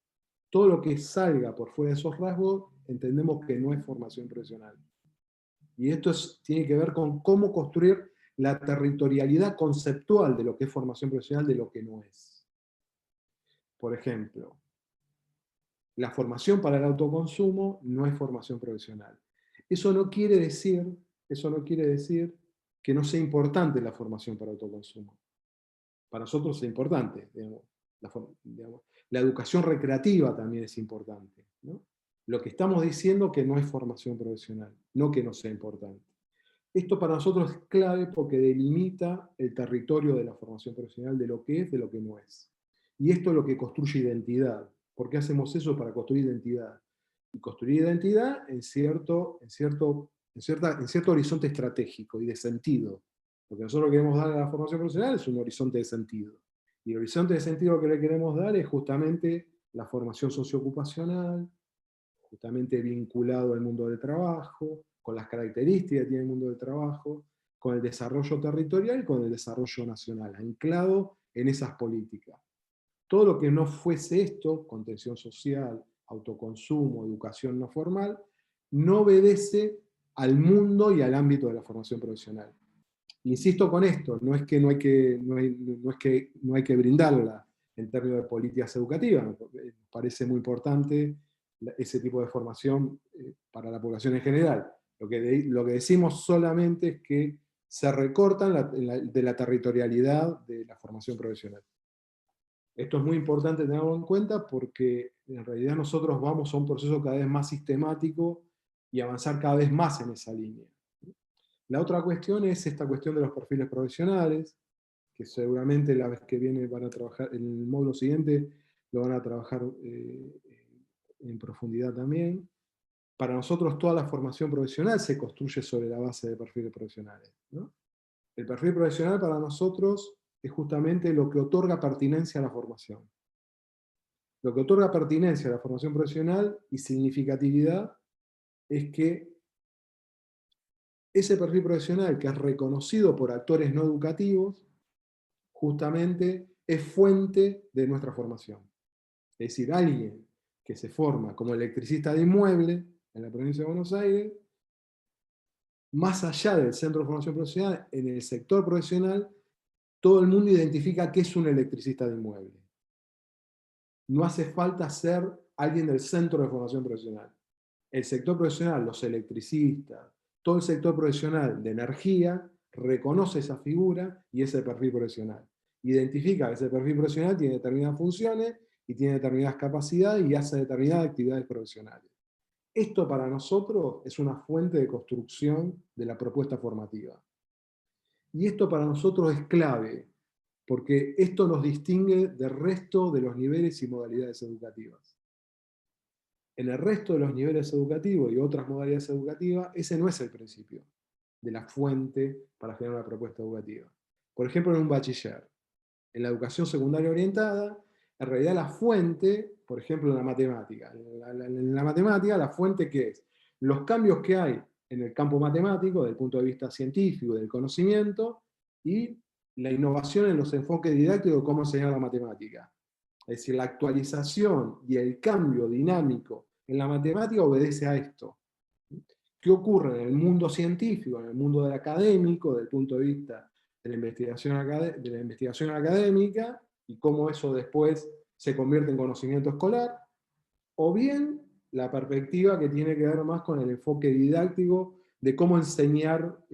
Todo lo que salga por fuera de esos rasgos, entendemos que no es formación profesional. Y esto tiene que ver con cómo construir la territorialidad conceptual de lo que es formación profesional, de lo que no es. Por ejemplo, la formación para el autoconsumo no es formación profesional. Eso no quiere decir que no sea importante la formación para autoconsumo. Para nosotros es importante. La educación recreativa también es importante, ¿no? Lo que estamos diciendo que no es formación profesional, no que no sea importante. Esto para nosotros es clave porque delimita el territorio de la formación profesional de lo que es, de lo que no es. Y esto es lo que construye identidad. ¿Por qué hacemos eso? Para construir identidad. Y construir identidad en cierto horizonte estratégico y de sentido. Lo que nosotros queremos dar a la formación profesional es un horizonte de sentido. Y el horizonte de sentido que le queremos dar es justamente la formación socioocupacional, justamente vinculado al mundo del trabajo, con las características que tiene el mundo del trabajo, con el desarrollo territorial y con el desarrollo nacional, anclado en esas políticas. Todo lo que no fuese esto, contención social, autoconsumo, educación no formal, no obedece al mundo y al ámbito de la formación profesional. Insisto con esto, no es que no hay que brindarla en términos de políticas educativas, me parece muy importante ese tipo de formación para la población en general. Lo que decimos solamente es que se recortan de la territorialidad de la formación profesional. Esto es muy importante tenerlo en cuenta porque en realidad nosotros vamos a un proceso cada vez más sistemático y avanzar cada vez más en esa línea. La otra cuestión es esta cuestión de los perfiles profesionales, que seguramente la vez que viene van a trabajar, en el módulo siguiente lo van a trabajar en profundidad también. Para nosotros toda la formación profesional se construye sobre la base de perfiles profesionales, ¿no? El perfil profesional para nosotros es justamente lo que otorga pertinencia a la formación. Lo que otorga pertinencia a la formación profesional y significatividad es que ese perfil profesional que es reconocido por actores no educativos, justamente es fuente de nuestra formación. Es decir, alguien que se forma como electricista de inmueble en la provincia de Buenos Aires, más allá del centro de formación profesional, en el sector profesional, todo el mundo identifica qué es un electricista de inmueble. No hace falta ser alguien del centro de formación profesional. El sector profesional, los electricistas, todo el sector profesional de energía, reconoce esa figura y ese perfil profesional. Identifica que ese perfil profesional tiene determinadas funciones y tiene determinadas capacidades y hace determinadas actividades profesionales. Esto para nosotros es una fuente de construcción de la propuesta formativa. Y esto para nosotros es clave, porque esto nos distingue del resto de los niveles y modalidades educativas. En el resto de los niveles educativos y otras modalidades educativas, ese no es el principio de la fuente para generar una propuesta educativa. Por ejemplo, en un bachiller, en la educación secundaria orientada, en realidad la fuente, por ejemplo, en la matemática. En la matemática, la fuente ¿qué es? Los cambios que hay en el campo matemático, desde el punto de vista científico, del conocimiento, y la innovación en los enfoques didácticos de cómo enseñar la matemática. Es decir, la actualización y el cambio dinámico en la matemática obedece a esto. ¿Qué ocurre en el mundo científico, en el mundo del académico, desde el punto de vista de la investigación académica, y cómo eso después se convierte en conocimiento escolar? O bien la perspectiva que tiene que ver más con el enfoque didáctico de cómo enseñar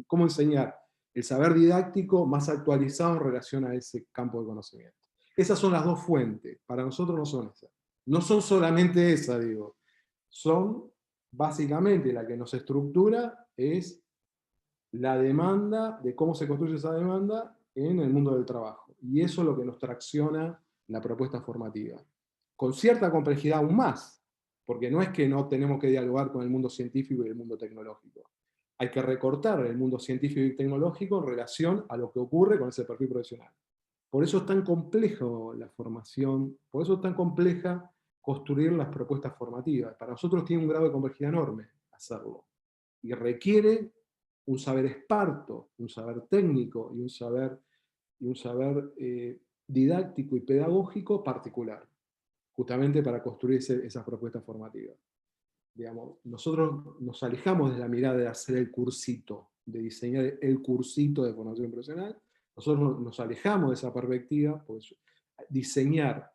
cómo enseñar el saber didáctico más actualizado en relación a ese campo de conocimiento. Esas son las dos fuentes, para nosotros no son esas. No son solamente esas, digo. Son básicamente la que nos estructura es la demanda, de cómo se construye esa demanda en el mundo del trabajo. Y eso es lo que nos tracciona la propuesta formativa. Con cierta complejidad aún más, porque no es que no tenemos que dialogar con el mundo científico y el mundo tecnológico. Hay que recortar el mundo científico y tecnológico en relación a lo que ocurre con ese perfil profesional. Por eso es tan complejo la formación, por eso es tan compleja construir las propuestas formativas. Para nosotros tiene un grado de complejidad enorme hacerlo. Y requiere un saber esparto, un saber técnico y un saber didáctico y pedagógico particular, justamente para construir esas propuestas formativas. Digamos, nosotros nos alejamos de la mirada de hacer el cursito, de diseñar el cursito de formación profesional. Nosotros nos alejamos de esa perspectiva, pues diseñar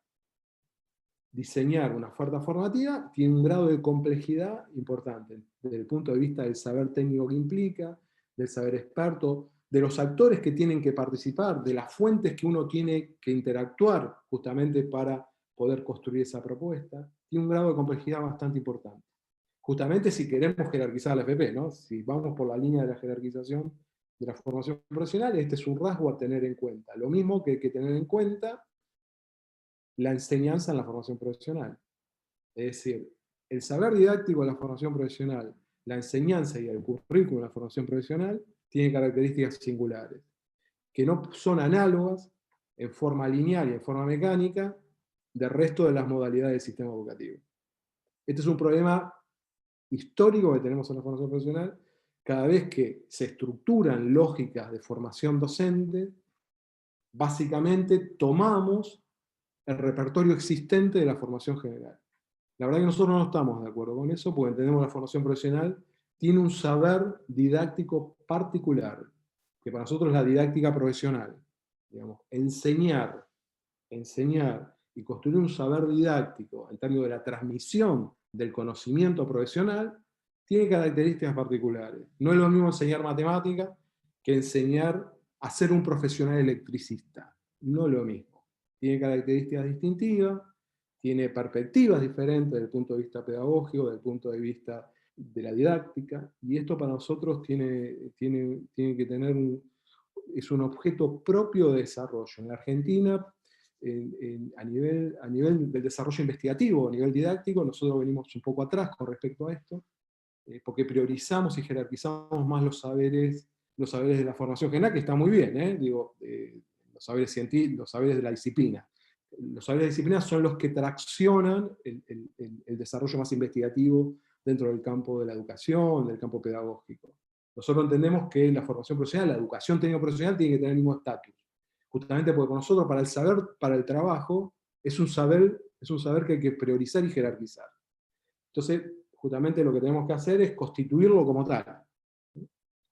una oferta formativa tiene un grado de complejidad importante, desde el punto de vista del saber técnico que implica, del saber experto, de los actores que tienen que participar, de las fuentes que uno tiene que interactuar justamente para poder construir esa propuesta. Tiene un grado de complejidad bastante importante. Justamente si queremos jerarquizar la FP, ¿no? Si vamos por la línea de la jerarquización de la formación profesional, este es un rasgo a tener en cuenta. Lo mismo que hay que tener en cuenta la enseñanza en la formación profesional. Es decir, el saber didáctico en la formación profesional, la enseñanza y el currículum en la formación profesional tienen características singulares, que no son análogas en forma lineal y en forma mecánica del resto de las modalidades del sistema educativo. Este es un problema histórico que tenemos en la formación profesional. Cada vez que se estructuran lógicas de formación docente, básicamente tomamos el repertorio existente de la formación general. La verdad que nosotros no estamos de acuerdo con eso, porque entendemos que la formación profesional tiene un saber didáctico particular, que para nosotros es la didáctica profesional. Digamos, enseñar y construir un saber didáctico en términos de la transmisión del conocimiento profesional tiene características particulares. No es lo mismo enseñar matemática que enseñar a ser un profesional electricista. No es lo mismo. Tiene características distintivas, tiene perspectivas diferentes desde el punto de vista pedagógico, desde el punto de vista de la didáctica, y esto para nosotros tiene que tener es un objeto propio de desarrollo. En la Argentina, a nivel del desarrollo investigativo, a nivel didáctico, nosotros venimos un poco atrás con respecto a esto, porque priorizamos y jerarquizamos más los saberes de la formación general, que está muy bien, los saberes científicos, los saberes de la disciplina. Los saberes de disciplina son los que traccionan el desarrollo más investigativo dentro del campo de la educación, del campo pedagógico. Nosotros entendemos que la formación profesional, la educación técnico-profesional tiene que tener el mismo estatus. Justamente porque con nosotros, para el saber, para el trabajo, es un saber que hay que priorizar y jerarquizar. Entonces, justamente lo que tenemos que hacer es constituirlo como tal.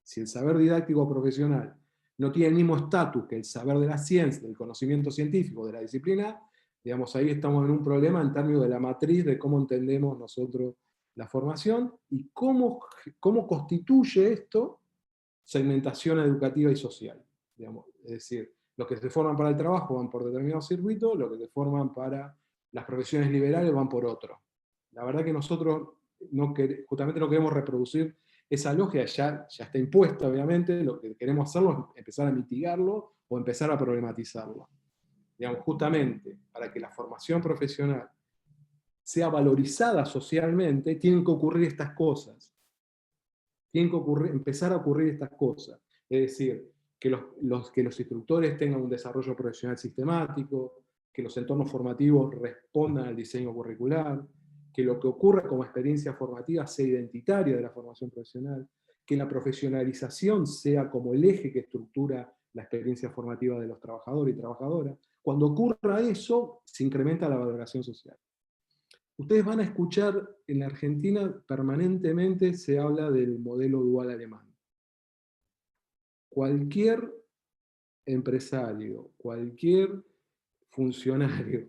Si el saber didáctico profesional no tiene el mismo estatus que el saber de la ciencia, del conocimiento científico, de la disciplina, digamos, ahí estamos en un problema en términos de la matriz de cómo entendemos nosotros la formación y cómo constituye esto segmentación educativa y social. Digamos. Es decir, los que se forman para el trabajo van por determinados circuitos, los que se forman para las profesiones liberales van por otro. La verdad que nosotros justamente no queremos reproducir esa lógica, ya está impuesta obviamente, lo que queremos hacerlo es empezar a mitigarlo o empezar a problematizarlo. Digamos, justamente para que la formación profesional sea valorizada socialmente, tienen que ocurrir estas cosas. Tienen que empezar a ocurrir estas cosas. Es decir, que los instructores tengan un desarrollo profesional sistemático, que los entornos formativos respondan al diseño curricular, que lo que ocurra como experiencia formativa sea identitaria de la formación profesional, que la profesionalización sea como el eje que estructura la experiencia formativa de los trabajadores y trabajadoras. Cuando ocurra eso, se incrementa la valoración social. Ustedes van a escuchar, en la Argentina permanentemente se habla del modelo dual alemán. Cualquier empresario, cualquier funcionario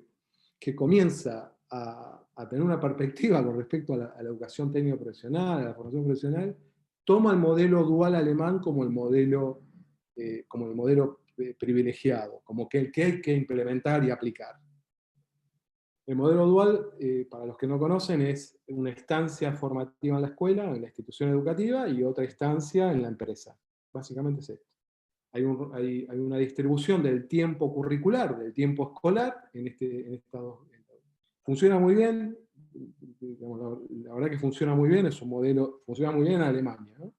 que comienza a tener una perspectiva con respecto a la educación técnico profesional, a la formación profesional, toma el modelo dual alemán como el modelo privilegiado, como que hay que implementar y aplicar. El modelo dual, para los que no conocen, es una instancia formativa en la escuela, en la institución educativa, y otra instancia en la empresa. Básicamente es esto. Hay una distribución del tiempo curricular, del tiempo escolar, en estas dos. Funciona muy bien, la verdad que funciona muy bien, es un modelo, funciona muy bien en Alemania, ¿no?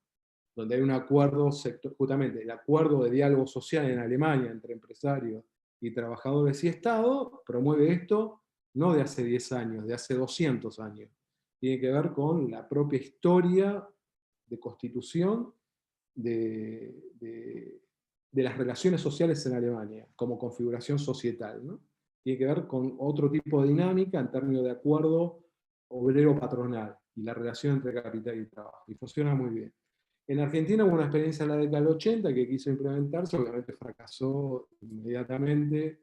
Donde hay un acuerdo, justamente el acuerdo de diálogo social en Alemania entre empresarios y trabajadores y Estado, promueve esto no de hace 10 años, de hace 200 años. Tiene que ver con la propia historia de constitución de las relaciones sociales en Alemania, como configuración societal, ¿no? Tiene que ver con otro tipo de dinámica en términos de acuerdo obrero-patronal y la relación entre capital y trabajo. Y funciona muy bien. En Argentina hubo una experiencia en la década del 80 que quiso implementarse, obviamente fracasó inmediatamente.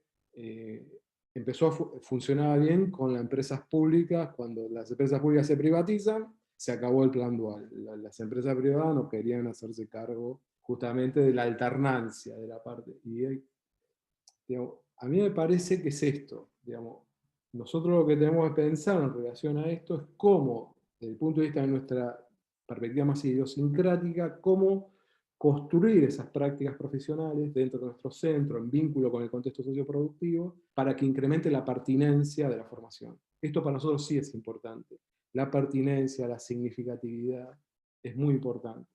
Empezó a funcionar bien con las empresas públicas. Cuando las empresas públicas se privatizan, se acabó el plan dual. Las empresas privadas no querían hacerse cargo justamente de la alternancia de la parte. Y digamos, a mí me parece que es esto. Digamos, nosotros lo que tenemos que pensar en relación a esto es cómo, desde el punto de vista de nuestra perspectiva más idiosincrática, cómo construir esas prácticas profesionales dentro de nuestro centro, en vínculo con el contexto socioproductivo, para que incremente la pertinencia de la formación. Esto para nosotros sí es importante. La pertinencia, la significatividad, es muy importante.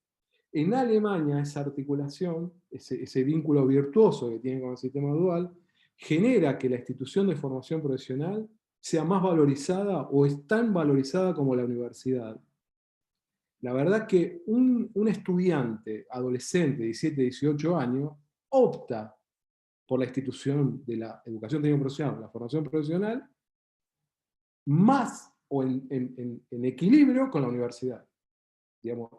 En Alemania esa articulación, ese vínculo virtuoso que tiene con el sistema dual, genera que la institución de formación profesional sea más valorizada o es tan valorizada como la universidad. La verdad que un estudiante adolescente de 17, 18 años opta por la institución de la educación técnico profesional, la formación profesional, más o en equilibrio con la universidad. Digamos,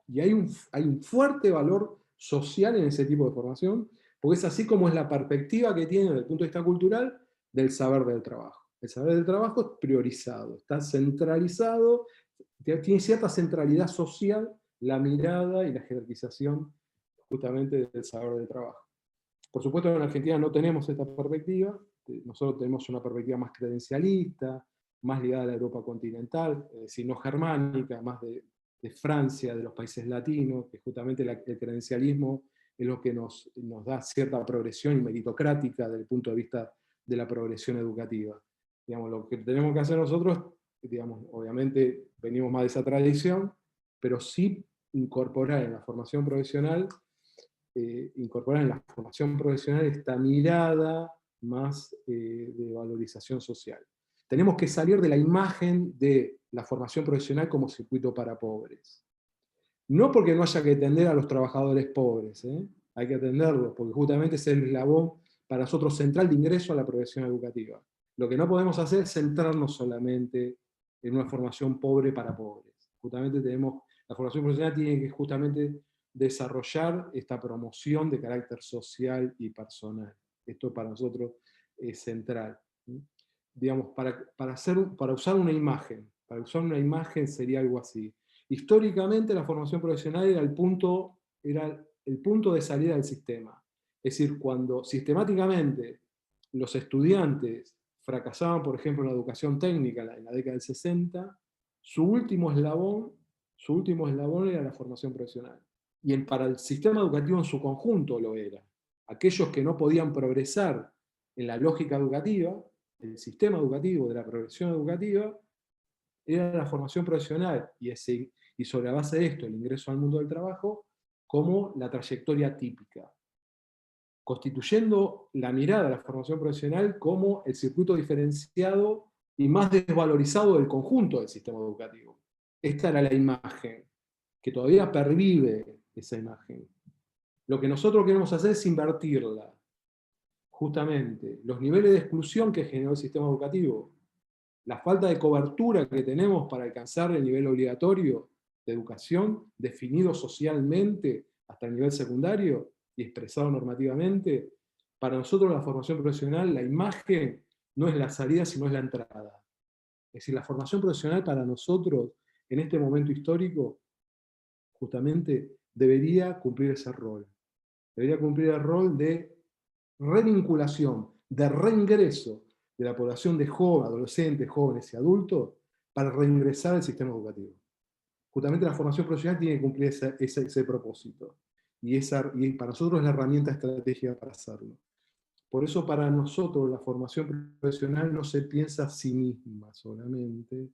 y hay un fuerte valor social en ese tipo de formación, porque es así como es la perspectiva que tiene desde el punto de vista cultural del saber del trabajo. El saber del trabajo es priorizado, está centralizado, tiene cierta centralidad social la mirada y la jerarquización justamente del saber del trabajo. Por supuesto en Argentina no tenemos esta perspectiva, nosotros tenemos una perspectiva más credencialista, más ligada a la Europa continental, es decir, no germánica, más de Francia, de los países latinos, que justamente el credencialismo es lo que nos da cierta progresión y meritocrática desde el punto de vista de la progresión educativa. Digamos, lo que tenemos que hacer nosotros, digamos, obviamente venimos más de esa tradición, pero sí incorporar en la formación profesional esta mirada más de valorización social. Tenemos que salir de la imagen de la formación profesional como circuito para pobres. No porque no haya que atender a los trabajadores pobres, hay que atenderlos, porque justamente es el eslabón para nosotros central de ingreso a la progresión educativa. Lo que no podemos hacer es centrarnos solamente en una formación pobre para pobres. Justamente la formación profesional tiene que justamente desarrollar esta promoción de carácter social y personal. Esto para nosotros es central. Digamos, para usar una imagen sería algo así. Históricamente la formación profesional era el punto de salida del sistema. Es decir, cuando sistemáticamente los estudiantes fracasaban, por ejemplo, en la educación técnica en la década del 60, su último eslabón era la formación profesional. Y para el sistema educativo en su conjunto lo era. Aquellos que no podían progresar en la lógica educativa, el sistema educativo, de la progresión educativa, era la formación profesional, y sobre la base de esto, el ingreso al mundo del trabajo, como la trayectoria típica, constituyendo la mirada de la formación profesional como el circuito diferenciado y más desvalorizado del conjunto del sistema educativo. Esta era la imagen, que todavía pervive esa imagen. Lo que nosotros queremos hacer es invertirla. Justamente, los niveles de exclusión que generó el sistema educativo, la falta de cobertura que tenemos para alcanzar el nivel obligatorio de educación, definido socialmente hasta el nivel secundario y expresado normativamente, para nosotros la formación profesional, la imagen no es la salida, sino es la entrada. Es decir, la formación profesional para nosotros, en este momento histórico, justamente debería cumplir ese rol. Debería cumplir el rol de revinculación, de reingreso de la población de adolescentes, jóvenes y adultos para reingresar al sistema educativo. Justamente la formación profesional tiene que cumplir ese propósito. Y para nosotros es la herramienta estratégica para hacerlo. Por eso para nosotros la formación profesional no se piensa a sí misma solamente,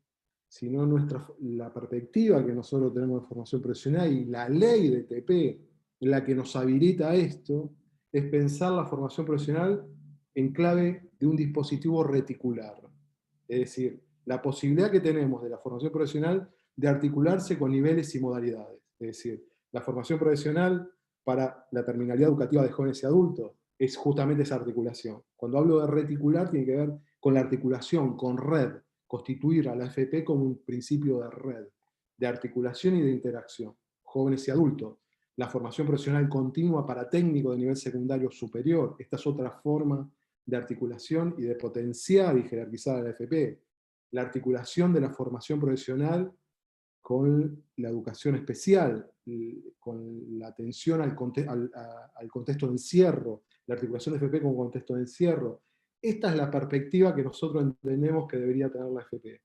sino la perspectiva que nosotros tenemos de formación profesional y la ley de TP en la que nos habilita esto, es pensar la formación profesional en clave de un dispositivo reticular. Es decir, la posibilidad que tenemos de la formación profesional de articularse con niveles y modalidades. Es decir, la formación profesional para la terminalidad educativa de jóvenes y adultos es justamente esa articulación. Cuando hablo de reticular tiene que ver con la articulación, con red, constituir a la FP como un principio de red, de articulación y de interacción. Jóvenes y adultos. La formación profesional continua para técnico de nivel secundario superior. Esta es otra forma de articulación y de potenciar y jerarquizar a la FP. La articulación de la formación profesional con la educación especial, con la atención al contexto de encierro, la articulación de FP con contexto de encierro. Esta es la perspectiva que nosotros entendemos que debería tener la FP,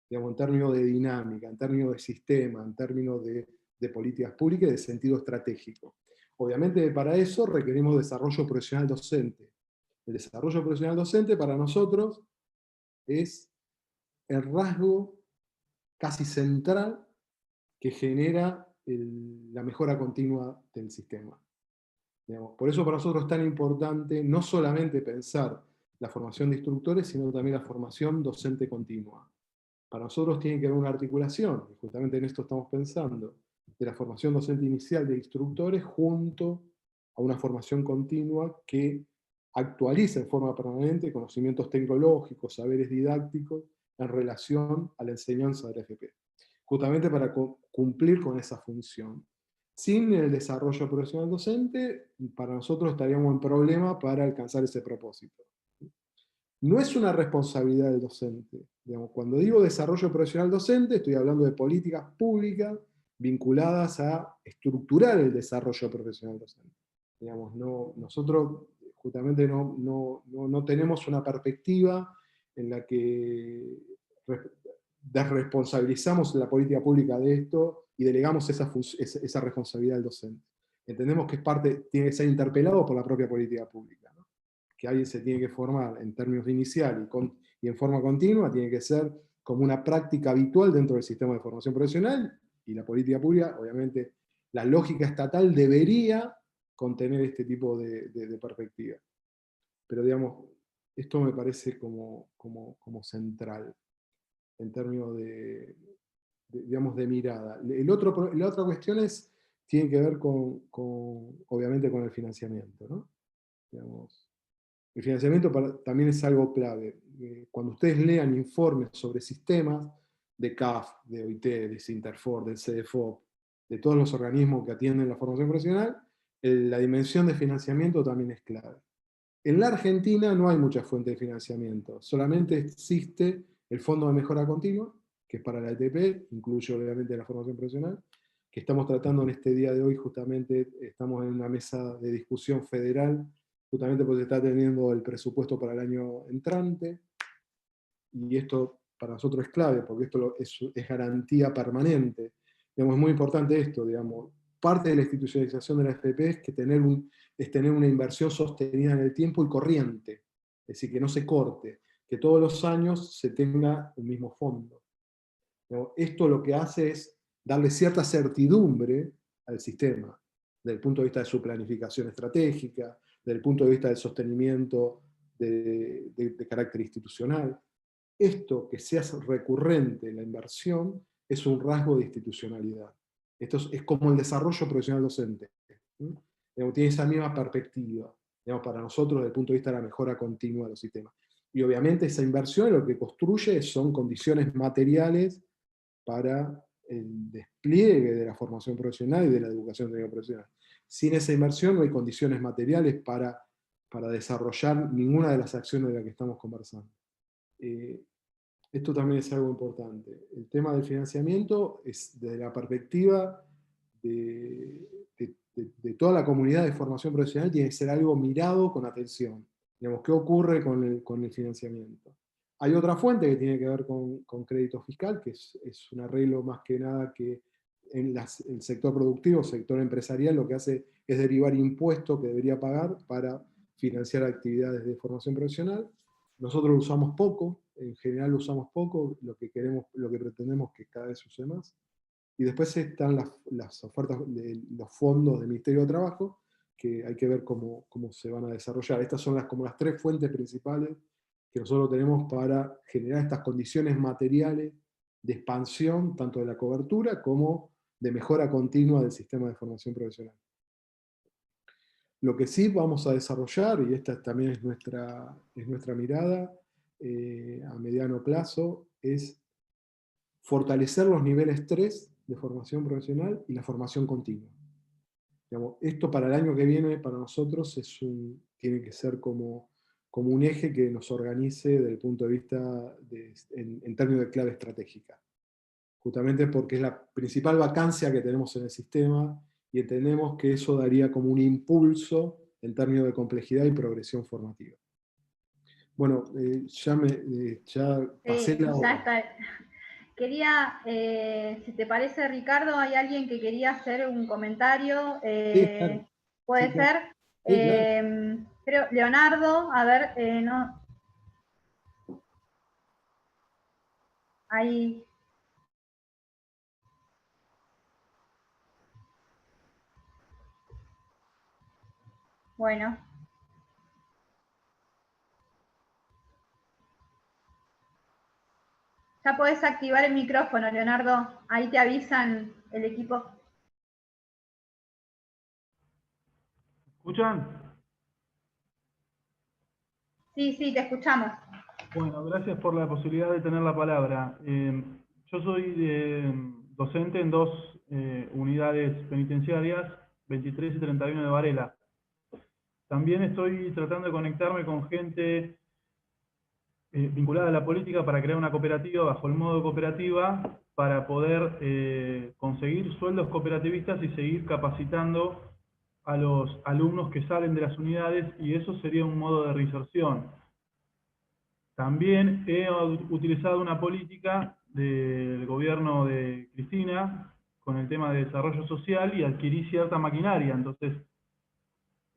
digamos, en términos de dinámica, en términos de sistema, en términos de políticas públicas y de sentido estratégico. Obviamente para eso requerimos desarrollo profesional docente. El desarrollo profesional docente para nosotros es el rasgo casi central que genera la mejora continua del sistema. Digamos, por eso para nosotros es tan importante no solamente pensar la formación de instructores, sino también la formación docente continua. Para nosotros tiene que haber una articulación, y justamente en esto estamos pensando, de la formación docente inicial de instructores junto a una formación continua que actualiza en forma permanente conocimientos tecnológicos, saberes didácticos en relación a la enseñanza del FP, justamente para cumplir con esa función. Sin el desarrollo profesional docente, para nosotros estaríamos en problema para alcanzar ese propósito. No es una responsabilidad del docente. Digamos, cuando digo desarrollo profesional docente, estoy hablando de políticas públicas vinculadas a estructurar el desarrollo profesional docente. Digamos, nosotros justamente no tenemos una perspectiva en la que desresponsabilizamos la política pública de esto y delegamos esa responsabilidad al docente. Entendemos que tiene que ser interpelado por la propia política pública, ¿no? Que alguien se tiene que formar en términos de inicial y en forma continua, tiene que ser como una práctica habitual dentro del sistema de formación profesional, y la política pública, obviamente, la lógica estatal debería contener este tipo de perspectiva. Pero digamos, esto me parece como central, en términos digamos, de mirada. La otra cuestión tiene que ver obviamente con el financiamiento, ¿no? Digamos, el financiamiento también es algo clave. Cuando ustedes lean informes sobre sistemas de CAF, de OIT, de Sinterfor, del CDFOP, de todos los organismos que atienden la formación profesional, la dimensión de financiamiento también es clave. En la Argentina no hay mucha fuente de financiamiento, solamente existe el Fondo de Mejora Continua, que es para la ETP, incluye obviamente la formación profesional, que estamos tratando en este día de hoy, justamente estamos en una mesa de discusión federal, justamente porque se está teniendo el presupuesto para el año entrante, y esto para nosotros es clave, porque esto es garantía permanente. Digamos, es muy importante esto, digamos. Parte de la institucionalización de la FP es tener una inversión sostenida en el tiempo y corriente, es decir, que no se corte, que todos los años se tenga un mismo fondo. Esto lo que hace es darle cierta certidumbre al sistema, desde el punto de vista de su planificación estratégica, desde el punto de vista del sostenimiento de carácter institucional. Esto que sea recurrente en la inversión es un rasgo de institucionalidad. Esto es como el desarrollo profesional docente. Tiene esa misma perspectiva, para nosotros desde el punto de vista de la mejora continua de los sistemas. Y obviamente esa inversión lo que construye son condiciones materiales para el despliegue de la formación profesional y de la educación técnica profesional. Sin esa inversión no hay condiciones materiales para desarrollar ninguna de las acciones de las que estamos conversando. Esto también es algo importante. El tema del financiamiento es desde la perspectiva de toda la comunidad de formación profesional, tiene que ser algo mirado con atención. Digamos, ¿qué ocurre con el financiamiento? Hay otra fuente que tiene que ver con crédito fiscal, que es un arreglo más que nada que en el sector productivo, sector empresarial, lo que hace es derivar impuestos que debería pagar para financiar actividades de formación profesional. Nosotros lo usamos poco, en general lo usamos poco, lo que pretendemos es que cada vez se use más. Y después están las ofertas, los fondos del Ministerio de Trabajo, que hay que ver cómo se van a desarrollar. Estas son como las tres fuentes principales que nosotros tenemos para generar estas condiciones materiales de expansión, tanto de la cobertura como de mejora continua del sistema de formación profesional. Lo que sí vamos a desarrollar, y esta también es nuestra mirada a mediano plazo, es fortalecer los niveles 3 de formación profesional y la formación continua. Digamos, esto para el año que viene, para nosotros, tiene que ser como un eje que nos organice desde el punto de vista en términos de clave estratégica. Justamente porque es la principal vacancia que tenemos en el sistema, y entendemos que eso daría como un impulso en términos de complejidad y progresión formativa. Bueno, ya pasé la hora. Ya está. Quería, si te parece, Ricardo, hay alguien que quería hacer un comentario. Sí, claro. ¿Puede Sí, ser? sí, claro. Creo, Leonardo, a ver, no. Ahí. Bueno. Ya podés activar el micrófono, Leonardo. Ahí te avisan el equipo. ¿Escuchan? Sí, te escuchamos. Bueno, gracias por la posibilidad de tener la palabra. Yo soy docente en dos unidades penitenciarias, 23 y 31 de Varela. También estoy tratando de conectarme con gente vinculada a la política para crear una cooperativa bajo el modo cooperativa para poder conseguir sueldos cooperativistas y seguir capacitando a los alumnos que salen de las unidades, y eso sería un modo de reinserción. También he utilizado una política del gobierno de Cristina con el tema de desarrollo social y adquirí cierta maquinaria. Entonces,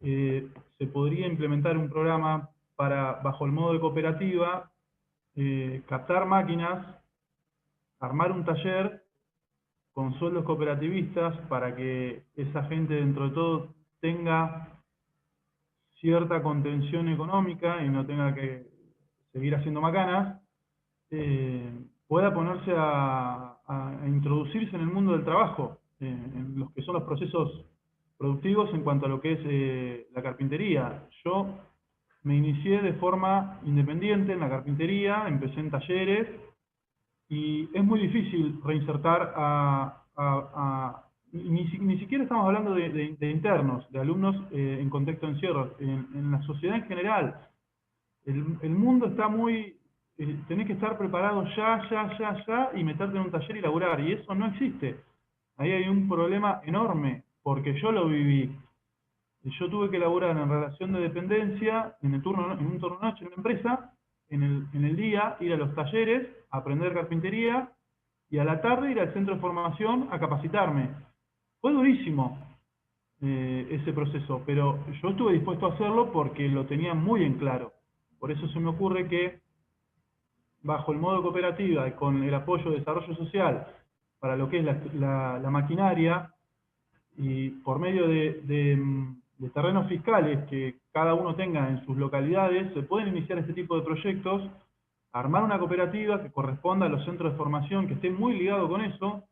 se podría implementar un programa para, bajo el modo de cooperativa, captar máquinas, armar un taller con sueldos cooperativistas para que esa gente dentro de todo tenga cierta contención económica y no tenga que seguir haciendo macanas, pueda ponerse a introducirse en el mundo del trabajo, en los que son los procesos productivos en cuanto a lo que es la carpintería. Yo me inicié de forma independiente en la carpintería, empecé en talleres, y es muy difícil reinsertar ni siquiera estamos hablando de internos, de alumnos en contexto de encierro, en la sociedad en general. El mundo está muy... tenés que estar preparado ya, y meterte en un taller y laburar, y eso no existe. Ahí hay un problema enorme, porque yo lo viví. Yo tuve que laburar en relación de dependencia, en un turno noche en una empresa, en el día ir a los talleres, a aprender carpintería, y a la tarde ir al centro de formación a capacitarme. Fue durísimo ese proceso, pero yo estuve dispuesto a hacerlo porque lo tenía muy en claro. Por eso se me ocurre que, bajo el modo cooperativa y con el apoyo de desarrollo social para lo que es la maquinaria, y por medio de terrenos fiscales que cada uno tenga en sus localidades, se pueden iniciar este tipo de proyectos, armar una cooperativa que corresponda a los centros de formación, que esté muy ligado con eso,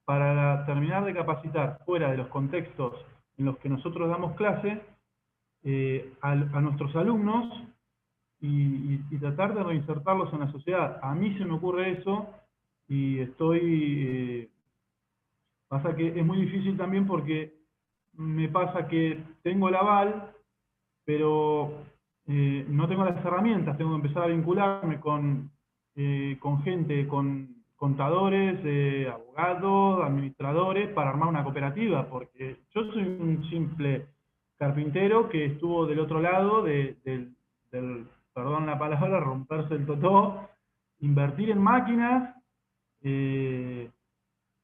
para terminar de capacitar fuera de los contextos en los que nosotros damos clase a nuestros alumnos y tratar de reinsertarlos en la sociedad. A mí se me ocurre eso y pasa que es muy difícil también porque me pasa que tengo el aval, pero no tengo las herramientas, tengo que empezar a vincularme con gente, con contadores, abogados, administradores, para armar una cooperativa, porque yo soy un simple carpintero que estuvo del otro lado del, perdón la palabra, romperse el totó, invertir en máquinas,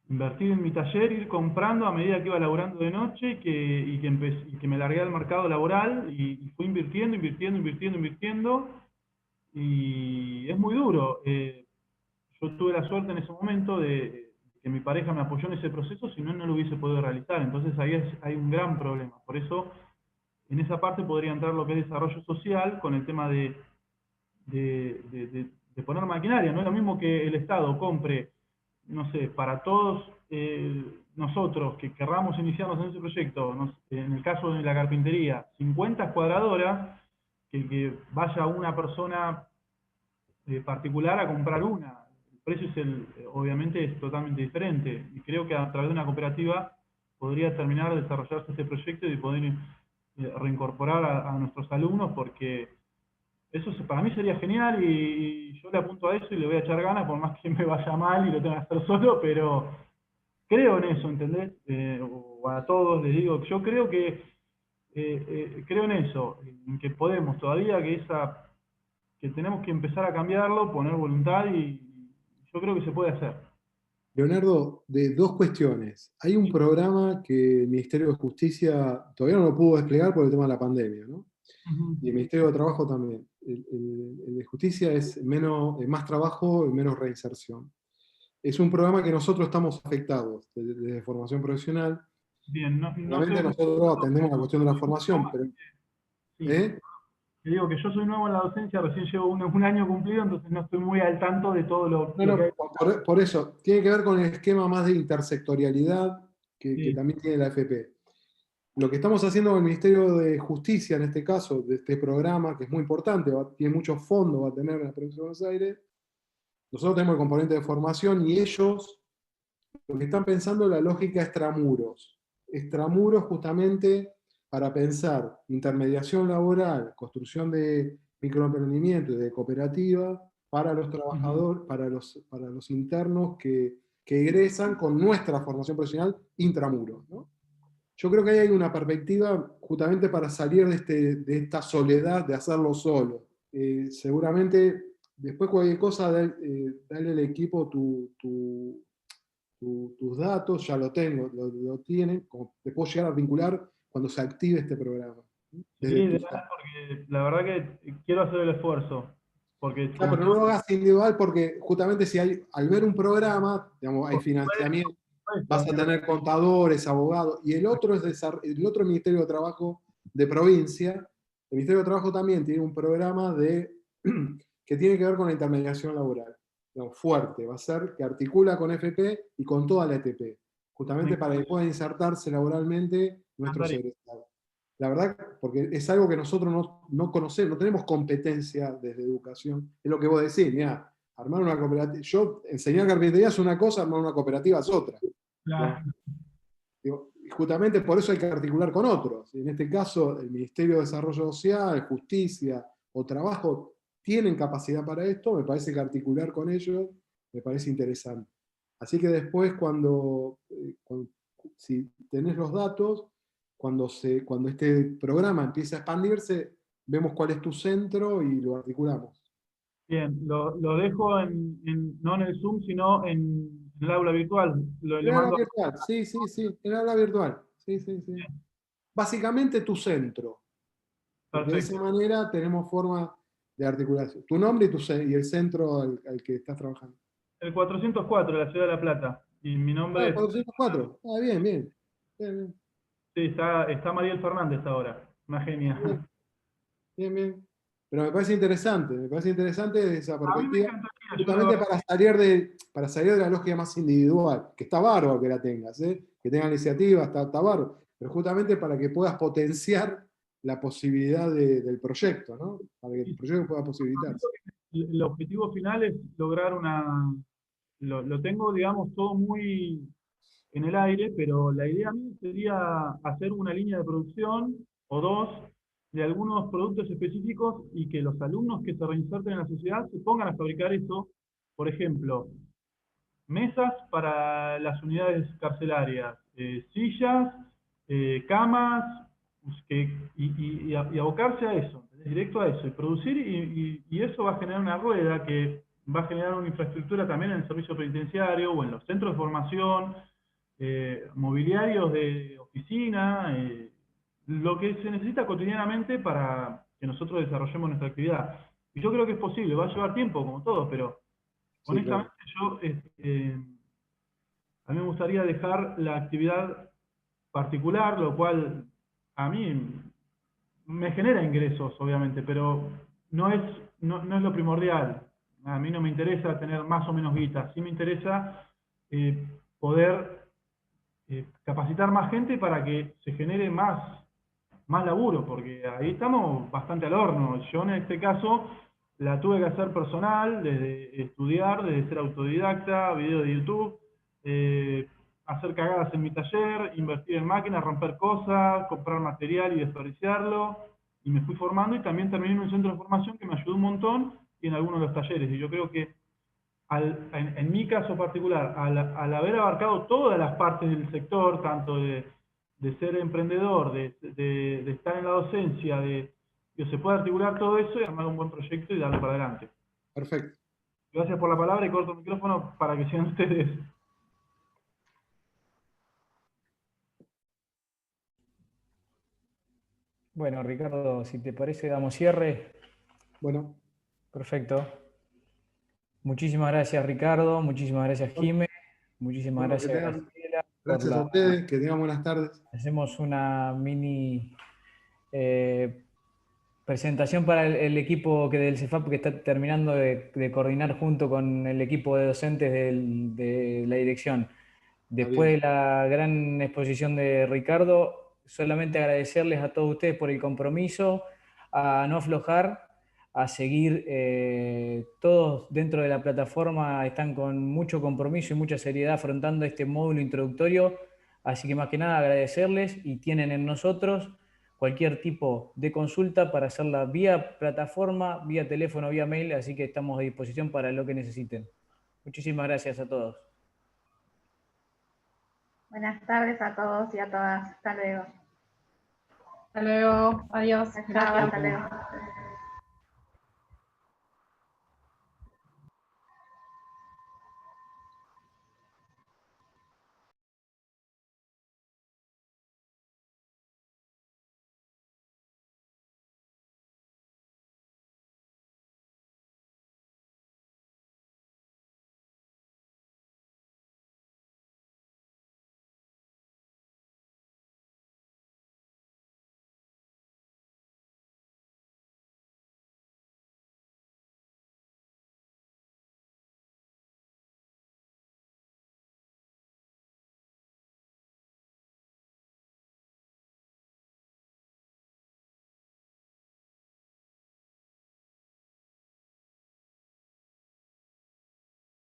invertir en mi taller, ir comprando a medida que iba laburando de noche y que me largué al mercado laboral y fui invirtiendo, y es muy duro. Yo tuve la suerte en ese momento de que mi pareja me apoyó en ese proceso, si no, no lo hubiese podido realizar. Entonces ahí hay un gran problema. Por eso, en esa parte podría entrar lo que es desarrollo social con el tema de poner maquinaria. No es lo mismo que el Estado compre, no sé, para todos nosotros que querramos iniciarnos en ese proyecto, en el caso de la carpintería, 50 escuadradoras, que vaya una persona particular a comprar una. El precio obviamente es totalmente diferente, y creo que a través de una cooperativa podría terminar de desarrollarse este proyecto y poder reincorporar a nuestros alumnos, porque eso para mí sería genial, y yo le apunto a eso y le voy a echar ganas, por más que me vaya mal y lo tenga que hacer solo, pero creo en eso, ¿entendés? O a todos les digo, yo creo en eso, en que podemos todavía, que tenemos que empezar a cambiarlo, poner voluntad, y yo creo que se puede hacer. Leonardo, de dos cuestiones. Hay un programa que el Ministerio de Justicia todavía no lo pudo desplegar por el tema de la pandemia, ¿no? Y el Ministerio de Trabajo también. El de Justicia es más trabajo y menos reinserción. Es un programa que nosotros estamos afectados desde formación profesional. Bien, Obviamente nosotros atendemos la cuestión de la formación, pero... Sí. Te digo que yo soy nuevo en la docencia, recién llevo un año cumplido, entonces no estoy muy al tanto de todo lo que hay. Por eso, tiene que ver con el esquema más de intersectorialidad que también tiene la FP. lo que estamos haciendo con el Ministerio de Justicia, en este caso, de este programa, que es muy importante, tiene muchos fondos, va a tener en la provincia de Buenos Aires, nosotros tenemos el componente de formación y ellos lo que están pensando es la lógica extramuros. Extramuros justamente para pensar intermediación laboral, construcción de microemprendimiento y de cooperativa para los trabajadores, para los internos que egresan con nuestra formación profesional intramuros, ¿no? Yo creo que ahí hay una perspectiva justamente para salir de esta soledad de hacerlo solo. Seguramente, después cualquier cosa, dale al equipo tus datos, ya lo tengo, lo tienen, como te puedo llegar a vincular cuando se active este programa. Sí, ideal, porque la verdad que quiero hacer el esfuerzo. Porque Claro, pero no lo hagas individual porque justamente si hay, al ver un programa, digamos, hay financiamiento, vas a tener contadores, abogados, y el otro Ministerio de Trabajo de provincia, el Ministerio de Trabajo también tiene un programa que tiene que ver con la intermediación laboral, digamos, fuerte, va a ser que articula con FP y con toda la ETP, justamente para que puedan insertarse laboralmente nuestros egresados. La verdad, porque es algo que nosotros no conocemos, no tenemos competencia desde educación, es lo que vos decís, mira, armar una cooperativa, yo enseñar carpintería es una cosa, armar una cooperativa es otra. Claro. Digo, y justamente por eso hay que articular con otros. En este caso, el Ministerio de Desarrollo Social, Justicia o Trabajo tienen capacidad para esto, me parece que articular con ellos me parece interesante. Así que después, si tenés los datos, cuando este programa empiece a expandirse, vemos cuál es tu centro y lo articulamos. Bien, lo dejo no en el Zoom, sino en el aula virtual. En el aula virtual, sí, en el aula virtual. Sí. Básicamente tu centro. Porque de esa manera tenemos forma de articulación. Tu nombre y el centro al que estás trabajando. El 404 de la Ciudad de La Plata. Y mi nombre es... 404. Bien. Sí, está Mariel Fernández ahora. Una genia. Bien. Pero me parece interesante desde esa perspectiva. Justamente para salir de la lógica más individual, que está bárbaro que la tengas, que tengas iniciativa, está bárbaro, pero justamente para que puedas potenciar la posibilidad del proyecto, ¿no? Para que el proyecto pueda posibilitarse. El objetivo final es lograr lo tengo, digamos, todo muy en el aire, pero la idea mía sería hacer una línea de producción o dos de algunos productos específicos y que los alumnos que se reinserten en la sociedad se pongan a fabricar eso. Por ejemplo, mesas para las unidades carcelarias, sillas, camas, y abocarse a eso, directo a eso, y producir, y eso va a generar una rueda que va a generar una infraestructura también en el servicio penitenciario o en los centros de formación, mobiliarios de oficina, lo que se necesita cotidianamente para que nosotros desarrollemos nuestra actividad. Y yo creo que es posible, va a llevar tiempo como todo, pero sí, honestamente yo, a mí me gustaría dejar la actividad particular, lo cual a mí me genera ingresos, obviamente, pero no es lo primordial. A mí no me interesa tener más o menos guita, sí me interesa poder capacitar más gente para que se genere más laburo, porque ahí estamos bastante al horno. Yo en este caso la tuve que hacer personal, desde estudiar, desde ser autodidacta, video de YouTube, hacer cagadas en mi taller, invertir en máquinas, romper cosas, comprar material y desperdiciarlo, y me fui formando y también terminé en un centro de formación que me ayudó un montón y en algunos de los talleres. Y yo creo que en mi caso particular, al haber abarcado todas las partes del sector, tanto de ser emprendedor, de estar en la docencia, que se pueda articular todo eso y armar un buen proyecto y darlo para adelante. Perfecto. Gracias por la palabra y corto el micrófono para que sean ustedes. Bueno, Ricardo, si te parece, damos cierre. Bueno. Perfecto. Muchísimas gracias, Ricardo. Muchísimas gracias, Jimé. Muchísimas gracias, Graciela. Gracias a ustedes. Que tengan buenas tardes. Hacemos una mini presentación para el equipo del CEFAP que está terminando de coordinar junto con el equipo de docentes de la dirección. Después de la gran exposición de Ricardo, solamente agradecerles a todos ustedes por el compromiso, a no aflojar, a seguir. Todos dentro de la plataforma están con mucho compromiso y mucha seriedad afrontando este módulo introductorio, así que más que nada agradecerles, y tienen en nosotros cualquier tipo de consulta para hacerla vía plataforma, vía teléfono, vía mail, así que estamos a disposición para lo que necesiten. Muchísimas gracias a todos. Buenas tardes a todos y a todas. Hasta luego. Hasta luego, adiós. Chao, Gracias. hasta luego.